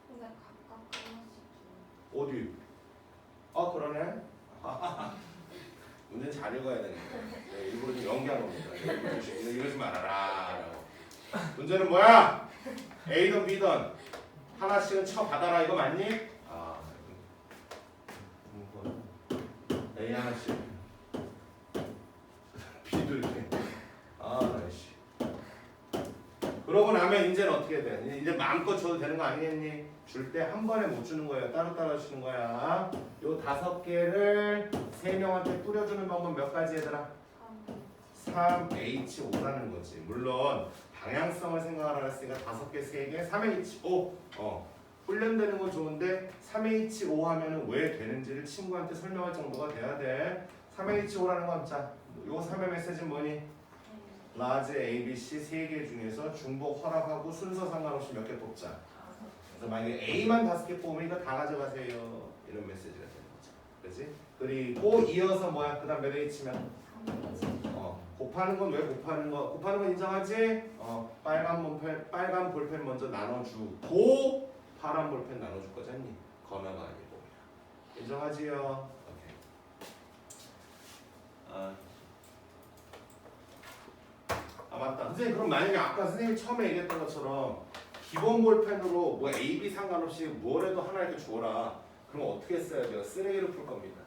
근데 각각 하나씩 줘. 어디? 아 그러네. 문제는 잘 읽어야 되는데 네, 일부러 좀 연기한 겁니다. 이러지 말아라 라고. 문제는 뭐야? A든 B든 하나씩은 쳐받아라 이거 맞니? 아 A 하나씩 B도 이렇게 아씨 그러고 나면 이제는 어떻게 돼? 이제 마음껏 줘도 되는 거 아니겠니? 줄 때 한 번에 못 주는 거예요. 따로따로 주는 거야. 요 5개를 3명한테 뿌려주는 방법 몇 가지 얘들아? 3H5라는 거지. 물론 방향성을 생각하라 했으니까 5개, 3개, 3H5 훈련되는 건 좋은데 3H5 하면은 왜 되는지를 친구한테 설명할 정도가 돼야 돼. 3H5라는 건 자, 요 3의 메시지는 뭐니? 라지 ABC 3개 중에서 중복 허락하고 순서 상관없이 몇 개 뽑자. 그래서 만약에 A만 5개 뽑으면 이거 다 가져가세요. 이런 메시지가 되는 거죠. 그렇지? 그리고 이어서 뭐야? 그 다음 몇 H면? 곱하는 건 왜 곱하는 거? 곱하는 건 인정하지? 빨간 볼펜 먼저 나눠주고 파란 볼펜 나눠줄 거잖니? 건화가 아니고 인정하지요? 오케이. 맞다. 선생님 그럼 만약에 아까 선생님이 처음에 얘기했던 것처럼 기본 볼펜으로 뭐 A, B 상관없이 뭐라도 하나 이렇게 줘라. 그럼 어떻게 써야 돼요? 쓰레기로 풀 겁니다.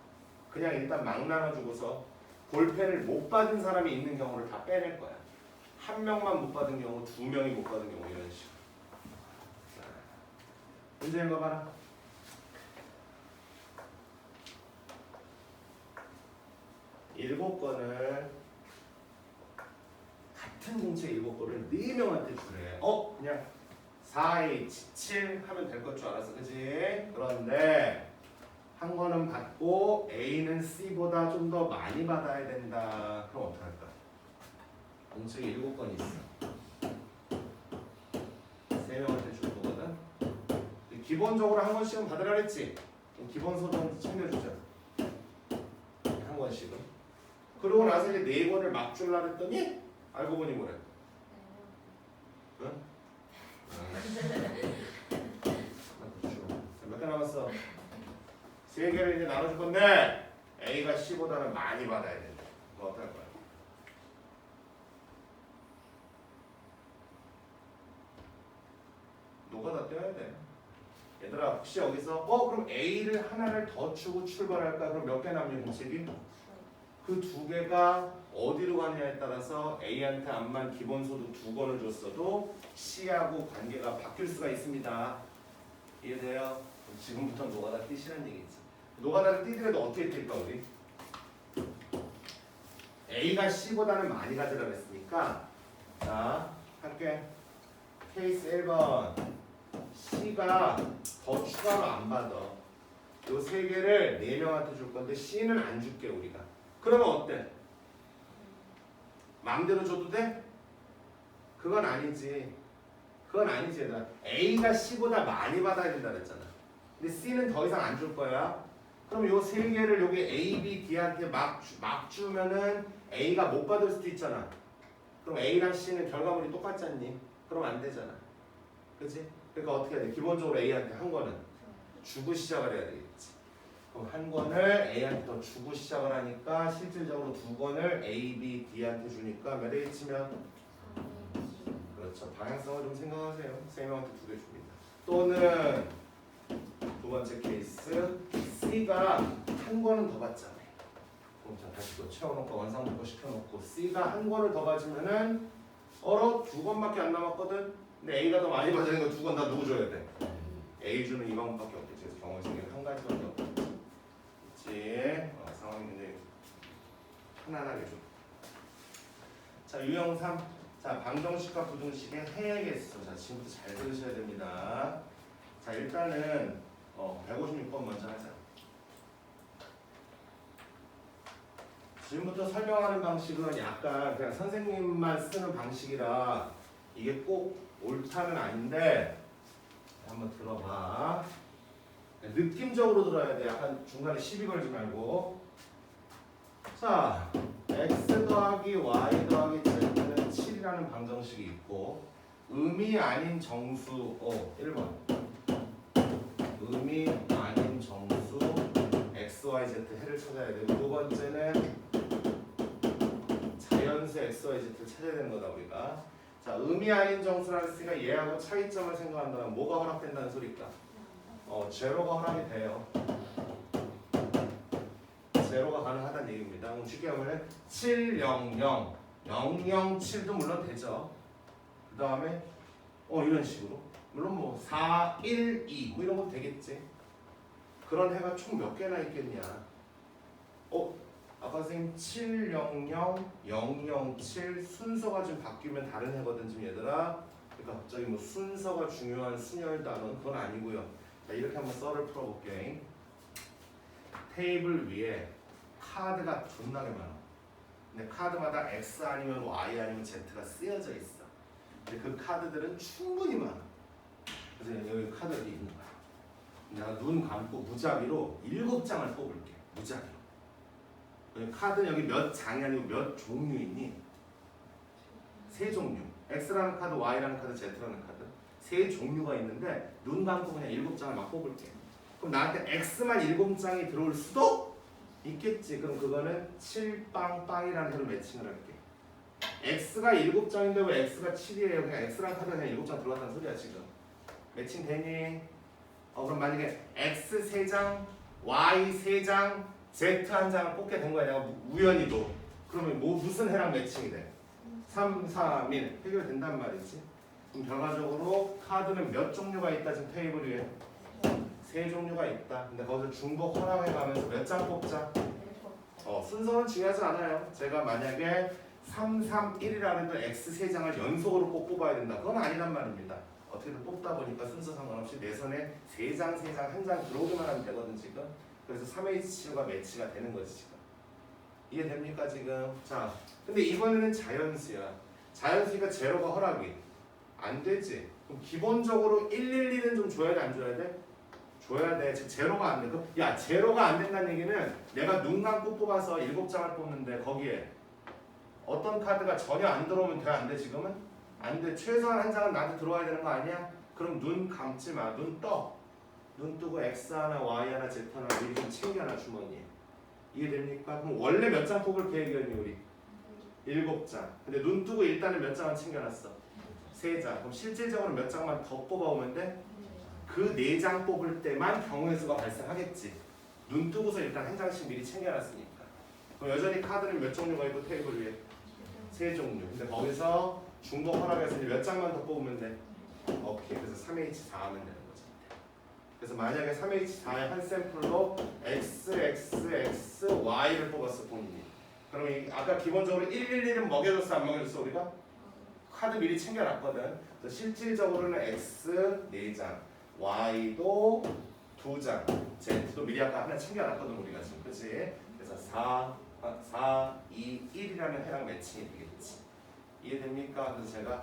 그냥 일단 막 나눠주고서 볼펜을 못 받은 사람이 있는 경우를 다 빼낼 거야. 한 명만 못 받은 경우, 2명이 못 받은 경우 이런 식으로. 문제 읽어봐라. 일곱 건을 같은 공채 7건을 4명한테 주래. 그냥 4H7 하면 될 것 줄 알았어. 그지? 그런데 한 거는 받고 A는 C보다 좀 더 많이 받아야 된다. 그럼 어떡할까? 공책에 7건 있어. 3명한테 줄 거거든. 기본적으로 한 권씩은 받으라 그랬지? 기본 소득 챙겨주자. 한 권씩은. 그러고 나서 이제 4권을 막 줄라 그랬더니 알고 보니 뭐래? 응? 몇 개 남았어? 3개를 이제 나눠줄 건데 A가 C보다는 많이 받아야 된다. 뭐 어떡할 거야? 노가다 떼야 돼. 얘들아 혹시 여기서 그럼 A를 하나를 더 주고 출발할까? 그럼 몇 개 남는 공식이? 그 2개가 어디로 가느냐에 따라서 A한테 암만 기본소득 2건을 줬어도 C하고 관계가 바뀔 수가 있습니다. 이해돼요? 지금부터 노가다 띄시라는 얘기지. 노가다를 띄더라도 어떻게 뛸까 우리? A가 C보다는 많이 가져라 그랬으니까 자 할게. 케이스 1번 C가 더 추가로 안 받아. 요 3개를 4명한테 줄 건데 C는 안 줄게 우리가. 그러면 어때? 마음대로 줘도 돼? 그건 아니지. 그건 아니지 얘들아. A가 C보다 많이 받아야 된다 그랬잖아. 근데 C는 더 이상 안 줄 거야. 그럼 요 3개를 여기 A, B, D한테 막 주면은 A가 못 받을 수도 있잖아. 그럼 A랑 C는 결과물이 똑같지 않니? 그럼 안 되잖아. 그치? 그러니까 어떻게 해야 돼? 기본적으로 A한테 한 거는 주고 시작을 해야 되겠지. 그럼 한 권을 A한테 더 주고 시작을 하니까 실질적으로 2권을 A, B, D한테 주니까 몇 H면? 그렇죠. 방향성을 좀 생각하세요. 3명한테 2개 줍니다. 또는 두 번째 케이스 C가 한 권은 더 받잖아요. 그럼 자 다시 또 채워놓고 원상복구 시켜놓고 C가 한 권을 더 받으면은 2권밖에 안 남았거든. 근데 A가 더 많이 받으는 거 2권 다 누구 줘야 돼? A 주는 이 방법밖에 없겠지. 그래서 경우 중에 한 가지밖에 없고. 그렇지. 상황이 굉장히 편안하게 줘. 자 유형 3. 자, 방정식과 부등식의 해의 개수. 자, 지금부터 잘 들으셔야 됩니다. 자, 일단은 156번 먼저 하자. 지금부터 설명하는 방식은 약간 그냥 선생님만 쓰는 방식이라 이게 꼭 옳다는 아닌데 한번 들어봐. 느낌적으로 들어야 돼. 약간 중간에 시비 걸지 말고. 자, x 더하기 y 더하기 z는 7이라는 방정식이 있고 의미 아닌 정수 1번 의미 아닌 정수 x, y, z 해를 찾아야 되고 두 번째는 자연수 x, y, z를 찾아야 되는 거다 우리가. 자, 의미 아닌 정수라는 쓰니까 얘하고 차이점을 생각한다면 뭐가 허락된다는 소리일까? 제로가 허락이 돼요. 제로가 가능하다는 얘기입니다. 그럼 쉽게 하면 7, 0, 0, 0, 0, 7도 물론 되죠. 그 다음에 이런 식으로 물론 뭐 4, 1, 2 뭐 이런 것도 되겠지. 그런 해가 총 몇 개나 있겠냐? 아까 선생님 7, 0, 0, 0, 0, 7 순서가 좀 바뀌면 다른 해거든 지금 얘들아. 그러니까 갑자기 뭐 순서가 중요한 순열 단어는 그건 아니고요. 자, 이렇게 한번 썰을 풀어볼게. 테이블 위에 카드가 존나게 많아. 근데 카드마다 X 아니면 Y 아니면 Z가 쓰여져 있어. 근데 그 카드들은 충분히 많아. 그래서 여기 카드들이 있는 거야. 내가 눈 감고 무작위로 7장을 뽑을게. 무작위로. 카드는 여기 몇 장이 아니고 몇 종류 있니? 3종류. X라는 카드, Y라는 카드, Z라는 카드. 3종류가 있는데 눈 감고 그냥 7장을 막 뽑을게. 그럼 나한테 X만 7장이 들어올 수도 있겠지. 그럼 그거는 7빵빵이라는 해로 매칭을 할게. X가 7장인데 왜 X가 7이에요? 그냥 X라는 카드가 그냥 7장 들어갔다는 소리야 지금. 매칭 되니? 그럼 만약에 X 3장, Y 3장, Z 한 장을 뽑게 된 거야. 내가 우연히도. 그러면 무슨 해랑 매칭이 돼? 3, 4, 1 해결된단 말이지. 그럼 결과적으로 카드는 몇 종류가 있다 지금 테이블 위에? 3종류가 있다. 근데 거기서 중복 허락해 가면서 몇 장 뽑자? 순서는 중요하지 않아요. 제가 만약에 3, 3, 1이라는 걸 X 3장을 연속으로 꼭 뽑아야 된다. 그건 아니란 말입니다. 어떻게든 뽑다 보니까 순서 상관없이 내 손에 3장, 3장, 한 장 들어오기만 하면 되거든 지금. 그래서 3H7가 매치가 되는 거지 지금. 이해됩니까 지금? 자, 근데 이번에는 자연수야. 자연수니까 제로가 허락이 안 되지. 그럼 기본적으로 111은 좀 줘야 돼 안 줘야 돼? 줘야 돼. 제로가 안 돼. 그럼 야 제로가 안 된다는 얘기는 내가 눈 감고 뽑아서 7장을 뽑는데 거기에 어떤 카드가 전혀 안 들어오면 돼 안 돼 지금은? 안 돼. 최소한 한 장은 나한테 들어와야 되는 거 아니야? 그럼 눈 감지 마. 눈 떠. 눈 뜨고 X 하나, Y 하나, Z 하나 미리 좀 챙겨놔 주머니에. 이해됩니까? 그럼 원래 몇 장 뽑을 계획이었니 우리? 7장. 근데 눈 뜨고 일단은 몇 장은 챙겨놨어? 3장. 그럼 실질적으로 몇 장만 더 뽑아오면 돼? 그 4장 뽑을 때만 경우의 수가 발생하겠지. 눈 뜨고서 일단 한 장씩 미리 챙겨놨으니까. 그럼 여전히 카드는 몇 종류가 있고 테이블 위에? 3종류. 근데 거기서 중복 허락해서 몇 장만 더 뽑으면 돼? 오케이. 그래서 3H4 하면 되는 거지. 그래서 만약에 3H4의 한 샘플로 X, X, X, Y를 뽑았어 본인이. 그러면 아까 기본적으로 111은 먹여줬어 안 먹여줬어 우리가? 카드 미리 챙겨놨거든. 그래서 실질적으로는 X 4장, Y도 2장, Z도 미리 아까 하나 챙겨놨거든 우리가 지금. 그치? 그래서 4, 2, 1이라는 해랑 매칭이 되겠지. 이해됩니까? 그래서 제가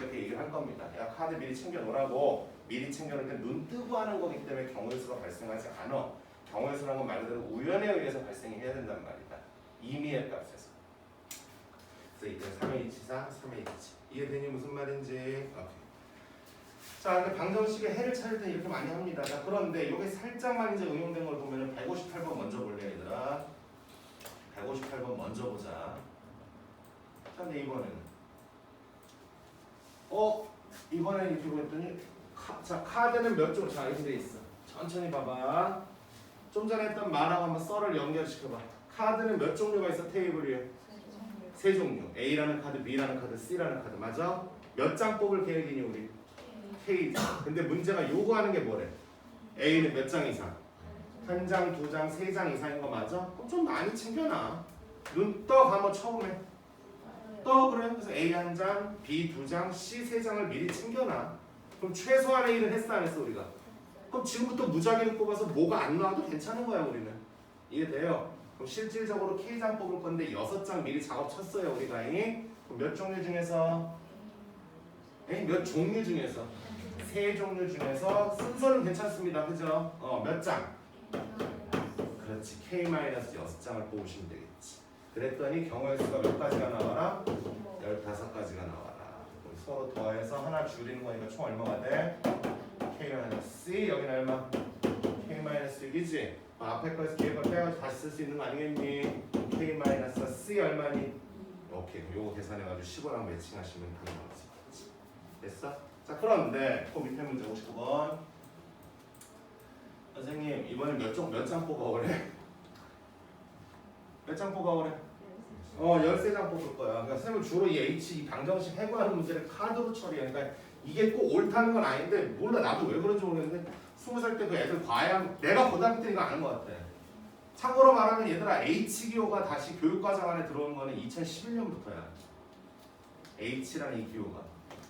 이렇게 얘기를 할 겁니다. 야 카드 미리 챙겨놓으라고. 미리 챙겨놓을 때 눈 뜨고 하는 거기 때문에 경우의 수가 발생하지 않아. 경우의 수라는 건 말 그대로 우연에 의해서 발생이 해야 된단 말이다. 임의의 값에서. 그래서 이때 3H4, 3H. 이해되니 무슨 말인지? 오케이. 자, 근데 방정식의 해를 찾을 때 이렇게 많이 합니다. 자, 그런데 이게 살짝만 이제 응용된 걸 보면은 158번 먼저 볼래 얘들아. 158번 먼저 보자. 자, 근데 이번에는 이번에 이렇게 보랬더니 자 카드는 몇 종? 자 이렇게 돼 있어. 천천히 봐봐. 좀 전에 했던 말하고 한번 썰을 연결시켜봐. 카드는 몇 종류가 있어 테이블 위에? 3종류. A라는 카드, B라는 카드, C라는 카드. 맞아? 몇 장 뽑을 계획이니 우리? K장. 근데 문제가 요구하는 게 뭐래? A는 몇 장 이상? 한 장, 2장, 3장 이상인 거 맞아? 그럼 좀 많이 챙겨놔. 눈 떠 한번 처음에 또 그래. 그래서 A 한 장, B 두 장, C 세 장을 미리 챙겨놔. 그럼 최소한의 일은 했어 안 했어 우리가? 그럼 지금부터 무작위로 뽑아서 뭐가 안 나와도 괜찮은 거야 우리는. 이해돼요? 그럼 실질적으로 K장 뽑을 건데 6장 미리 작업 쳤어요 우리가. 그럼 몇 종류 중에서? 몇 종류 중에서? 3종류 중에서 순서는 괜찮습니다. 그죠? 몇 장? 그렇지. K-6장을 뽑으시면 되겠지. 그랬더니 경우의 수가 몇 가지가 나와라? 15가지가 나와라. 서로 더해서 하나 줄이는 거니까 총 얼마가 돼? K-C 여기는 얼마? K-6이지? 앞에 거에서 뒤에 걸 빼가지고 다시 쓸 수 있는 거 아니겠니? K-C 얼마니? 오케이. 요거 계산해가지고 15랑 매칭하시면 되는 거지. 됐어? 자 그런데 그 밑에 문제 59번 선생님 이번에 몇 장 뽑아 그래? 몇 장 뽑아 그래? 13장 뽑을 거야. 그러니까 선생님 주로 이 H 이 방정식 해고하는 문제를 카드로 처리해. 그러니까 이게 꼭 옳다는 건 아닌데 몰라 나도 왜 그런지 모르겠는데 20살 때 그 애들 과외한 내가 고등학교 때 이거 아는 것 같아. 참고로 말하면 얘들아 H기호가 다시 교육과정 안에 들어온 거는 2011년부터야. H라는 이 기호가.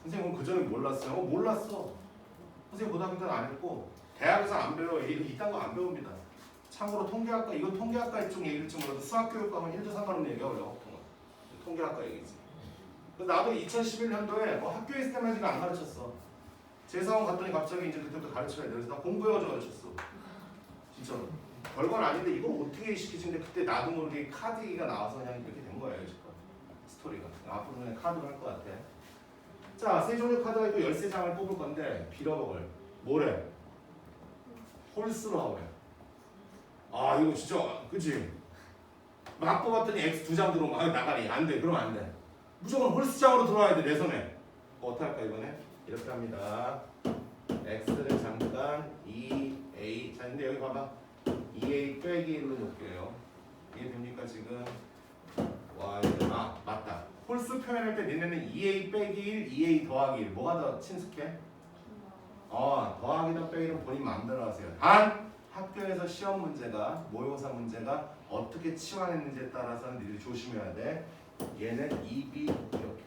선생님은 그 전에 몰랐어요? 몰랐어. 선생님 고등학교 때는 안 했고 대학에서 안 배워요. 이딴 거 안 배웁니다. 참고로 통계학과 이건 통계학과 쪽 얘기일지 몰라도 수학교육과는 1도 상관없는 얘기야 원래 보통은. 통계학과 얘기지. 나도 2011년도에 뭐 학교에 있을 때만 지금 안 가르쳤어. 재사원 갔더니 갑자기 이제 그때부터 가르쳐야 돼. 그래서 나 공부해가지고 가르쳤어. 진짜로. 별건 아닌데 이걸 어떻게 시키시는데 그때 나도 모르게 카드 얘기가 나와서 그냥 이렇게 된 거예요 지금. 스토리가. 앞으로 그냥 카드로 할 것 같아. 자, 세 종류 카드가 있고 13장을 뽑을 건데 빌어먹을 뭐래? 홀수로 하오래. 아 이거 진짜 그치? 막 뽑았더니 X 2장 들어오면 나가리 안돼. 그러면 안돼. 무조건 홀수장으로 들어와야 돼 내 손에. 어떻게 할까 이번에? 이렇게 합니다. X를 잠깐 2A 자 근데 여기 봐봐 2A 빼기 1로 놓을게요. 이해됩니까 지금? 맞다. 홀수 표현할 때 니네는 2A 빼기 1, 2A 더하기 1 뭐가 더 친숙해? 더하기 더 빼기는 본인 마음대로 하세요. 단 학교에서 시험 문제가 모의고사 문제가 어떻게 치환했는지에 따라서는 니들이 조심해야 돼. 얘는 2B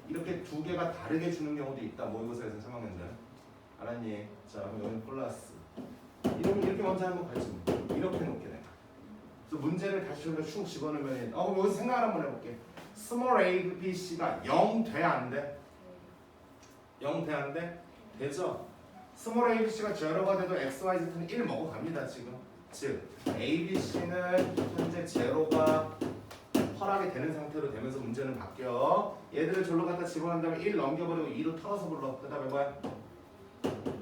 이렇게 두 개가 다르게 주는 경우도 있다. 모의고사에서 3학년들 알았니? 자 그럼 여기는 플러스 이렇게 먼저 한번 가르쳐 이렇게 놓게 돼. 그래서 문제를 다시 쭉 집어넣으면 그럼 여기서 생각을 한번 해볼게. 스몰 a, b, c가 0 돼? 안 돼? 0 돼? 안 돼? 되죠? 스몰 a, b, c가 제로가 돼도 x, y, z는 1 먹어갑니다 지금. 즉 a, b, c는 현재 제로가 허락이 되는 상태로 되면서 문제는 바뀌어. 얘들을 절로 갖다 집어넣은 다음에 1 넘겨버리고 2로 털어서 불러. 그 다음에 뭐야?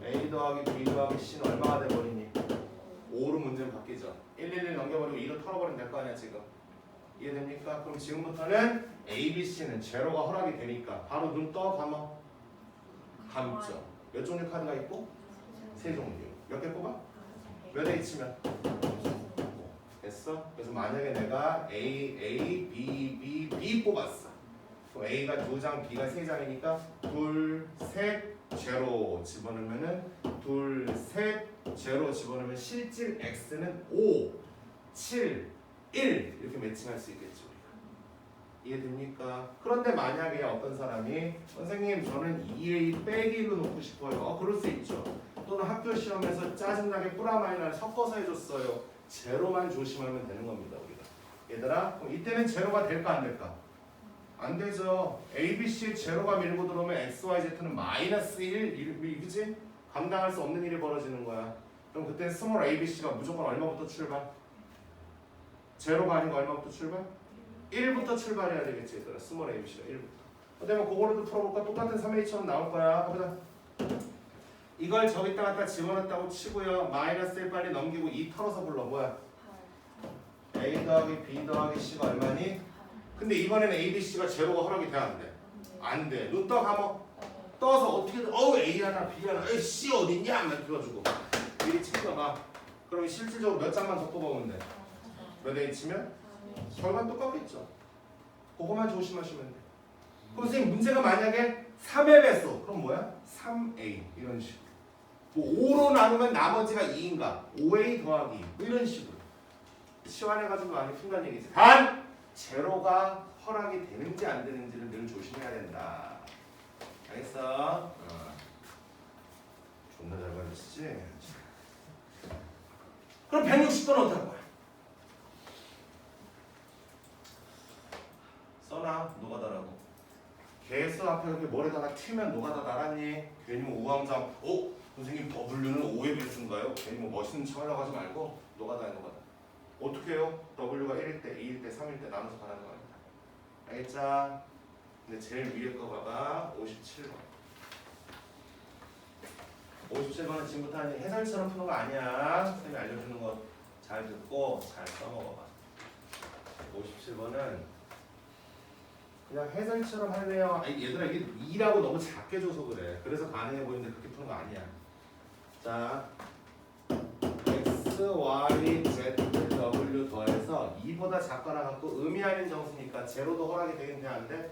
a 더하기 b 더하기 c는 얼마가 돼버리니? 5로 문제는 바뀌죠. 1 넘겨버리고 2로 털어버리면 될 거 아니야 지금. 이해됩니까? 그럼 지금부터는 A, B, C는 제로가 허락이 되니까 바로 눈 떠 감어. 감죠. 몇 종류 카드가 있고? 3종류. 몇 개 뽑아? 몇 H면? 됐어? 그래서 만약에 내가 A, B, B 뽑았어. 그럼 A가 2장, B가 3장이니까 둘, 셋, 제로 집어넣으면은 둘, 셋, 제로 집어넣으면 실질 X는 5, 7, 1 이렇게 매칭할 수 있겠죠. 이해됩니까? 그런데 만약에 어떤 사람이 선생님 저는 2A 빼기 1로 놓고 싶어요. 그럴 수 있죠. 또는 학교 시험에서 짜증나게 뿌라마이너를 섞어서 해줬어요. 제로만 조심하면 되는 겁니다. 우리가. 얘들아 그럼 이때는 제로가 될까 안 될까? 안 되죠. A, B, C 제로가 밀고 들어오면 X, Y, Z는 마이너스 1 그치? 감당할 수 없는 일이 벌어지는 거야. 그럼 그때 스몰 A, B, C가 무조건 얼마부터 출발? 제로가 아닌 거 얼마부터 출발? 1부터 출발해야 되겠지. 얘들아. 스몰 A, B, C가 1부터. 그다음에 그거로도 풀어볼까? 똑같은 3A처럼 나올 거야. 보자. 이걸 저기다 갖다 집어넣었다고 치고요. 마이너스 1 빨리 넘기고 2 털어서 불러. 뭐야? A 더하기 B 더하기 C가 얼마니? 근데 이번에는 A, B, C가 제로가 허락이 돼? 안 돼? 안 돼. 눈 떠 감어. 떠서 어떻게든 A 하나 B 하나 C 어딨냐? 막 이래가지고 미리 챙겨가. 그럼 실질적으로 몇 장만 더 뽑아오면 돼? 몇 H면? 결과는 똑같겠죠. 그거만 조심하시면 돼. 그럼 선생님 문제가 만약에 3의 배수 그럼 뭐야? 3A 이런 식으로 뭐 5로 나누면 나머지가 2인가 5A 더하기 뭐 이런 식으로 치환해가지고 많이 푼다는 얘기지. 단 제로가 허락이 되는지 안 되는지를 늘 조심해야 된다. 알겠어? 존나 잘 가르치지? 그럼 160도는 어떻게 할 거야? 써놔, 노가다라고. 개수 앞에 이렇게 머리다가 튀면 노가다 나란히. 괜히 뭐 우왕좌왕, 선생님 W는 5의 배수인가요? 괜히 뭐 멋있는 척 하려고 하지 말고 노가다야, 노가다. 어떻게 해요? W가 1일 때, 2일 때, 3일 때 나눠서 가는 겁니다. 알겠죠? 근데 제일 위에 거 봐봐. 57번. 57번은 지금부터 하는 해설처럼 푸는 거 아니야. 선생님이 알려주는 거 잘 듣고 잘 써먹어봐. 57번은 그냥 해설처럼 할래요. 아니, 얘들아 이게 2라고 너무 작게 줘서 그래. 그래서 가능해 보이는데 그렇게 푸는 거 아니야. 자, x, y, z, w 더해서 2보다 작거나 같고 의미하는 정수니까 제로도 허락이 되긴 돼, 안 돼?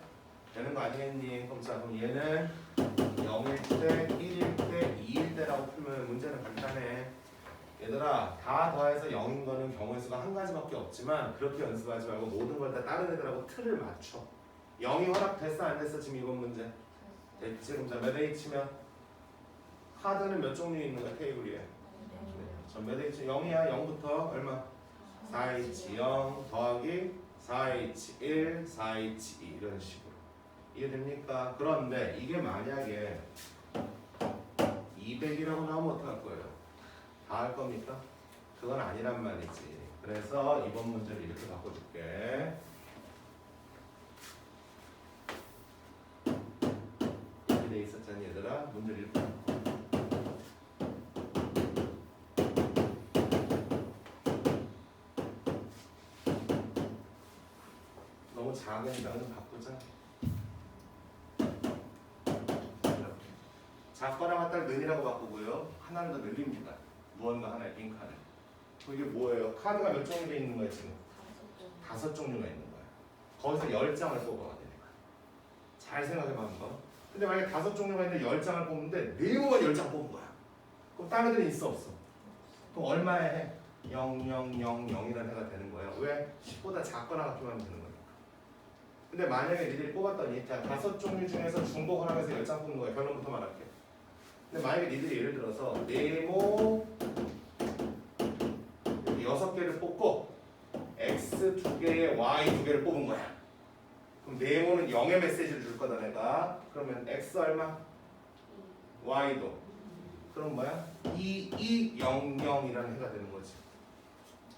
되는 거 아니겠니? 그럼 자, 그럼 얘는 0일 때, 1일 때, 2일 때라고 풀면 문제는 간단해. 얘들아, 다 더해서 0인 거는 경우의 수가 한 가지밖에 없지만 그렇게 연습하지 말고 모든 걸 다 다른 애들하고 틀을 맞춰. 0이 허락됐어 안 됐어? 지금 이번 문제 됐지? 그럼 자, 몇 H면 카드는 몇 종류 있는 거야? 테이블 위에 몇 H? 0이야. 0부터 얼마? 4H 0 더하기 4H 1 4H 2 이런 식으로. 이해됩니까? 그런데 이게 만약에 200이라고 나오면 어떡할 거예요? 다 할 겁니까? 그건 아니란 말이지. 그래서 이번 문제를 이렇게 바꿔줄게. 이렇게 돼 있었잖니 얘들아. 문제를 이렇게 너무 작으니까 좀 바꾸자. 작거나 같다를 는이라고 바꾸고요. 하나를 더 늘립니다. 무언가 하나의 빈칸을. 이게 뭐예요? 카드가 몇 종류가 있는 거야 지금? 5 종류가 있는 거야. 거기서 10장을 뽑아야 되니까. 잘 생각해봐 한번. 근데 만약에 5 종류가 있는데 10장을 뽑는데 네모만 10장 뽑은 거야. 그럼 다른 애들은 있어 없어? 그럼 얼마에 해? 0, 0, 0, 0이라는 해가 되는 거야. 왜? 10보다 작거나 같기만 하면 되는 거니까. 근데 만약에 니들이 뽑았더니 자 5 종류 중에서 중복 허락해서 10장 뽑는 거야. 결론부터 말할게. 근데 만약에 니들이 예를 들어서 네모 6개를 뽑고 x 2개에 y 2개를 뽑은 거야. 그럼 네모는 0의 메시지를 줄 거다 내가. 그러면 x 얼마? y도. 그럼 뭐야? 2, 2, 0, 0이라는 해가 되는 거지.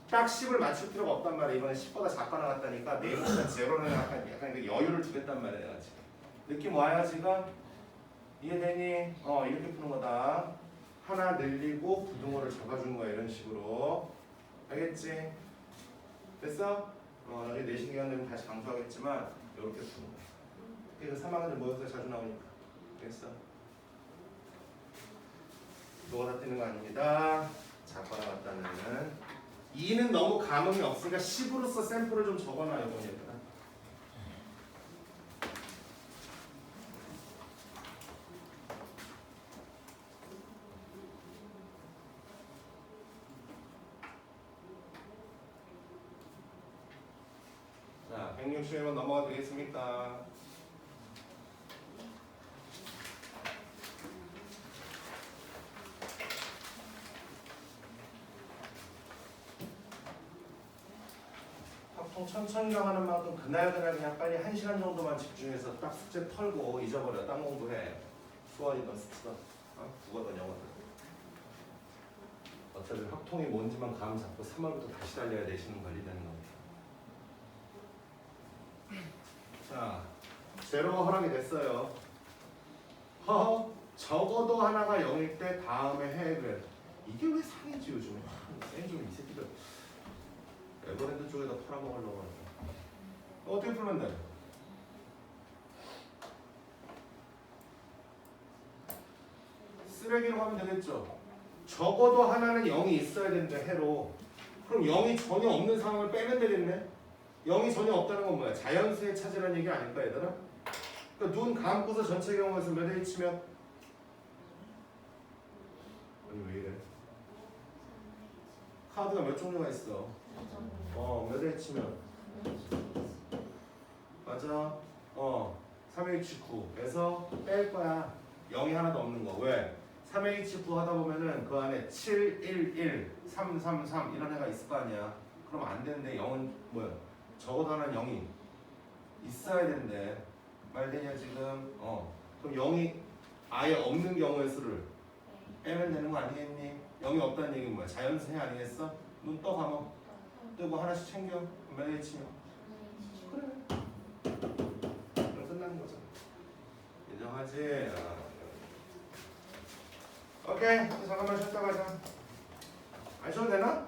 딱 10을 맞출 필요가 없단 말이야. 이번엔 10보다 작거나 같다니까 네모보다 제로는 약간 여유를 주겠단 말이야 내가 지금. 느낌 와요 지금? 이해되니? 이렇게 푸는 거다. 하나 늘리고 부등호를 잡아주는 거야 이런 식으로. 알겠지? 됐어? 나중에 내신 기간 되면 다시 강조하겠지만 이렇게 푸는 거야. 그래서 3학년들 모여서 자주 나오니까. 됐어? 노가다 뜨는 거 아닙니다. 작거나 같다는 2는 너무 감흥이 없으니까 10으로서 샘플을 좀 적어놔요 이번 얘들아. 자, 160번 넘어가도 되겠습니까? 확통 천천히 가는 만큼 그날 그냥 빨리 1시간 정도만 집중해서 딱 숙제 털고 잊어버려. 딴 공부해. 수원이든 스트든 국어든 영어든. 어차피 확통이 뭔지만 감 잡고 3월부터 다시 달려야 내시는 관리되는 겁니다. 자, 제로가 허락이 됐어요. 적어도 하나가 0일 때 다음에 해. 그래. 이게 왜 상이지 요즘에? 쌤좀 이 새끼들 에버랜드 쪽에다 팔아먹으려고 하는 거. 어떻게 풀면 돼? 쓰레기로 하면 되겠죠. 적어도 하나는 0이 있어야 된다 해로. 그럼 0이 전혀 없는 상황을 빼면 되겠네. 0이 전혀 없다는 건 뭐야? 자연수의 차지라는 얘기 아닐까 얘들아? 그러니까 눈 감고서 전체 경우에서 몇 H면? 아니 왜 이래? 카드가 몇 종류가 있어? 몇 H면? 맞아. 3H9에서 뺄 거야. 0이 하나도 없는 거. 왜? 3H9 하다 보면은 그 안에 711, 333 이런 애가 있을 거 아니야. 그럼 안 되는데 0은 뭐야? 적어도 하나는 0이 있어야 된대. 말 되냐 지금? 그럼 0이 아예 없는 경우의 수를 빼면 되는 거 아니겠니? 0이 없다는 얘기는 뭐야? 자연수해 아니겠어? 눈 떠 감아. 뜨고 하나씩 챙겨. 몇 H냐? 그래. 그럼 끝나는 거잖아. 인정하지? 오케이. 잠깐만 쉬었다 가자. 안 쉬어도 되나?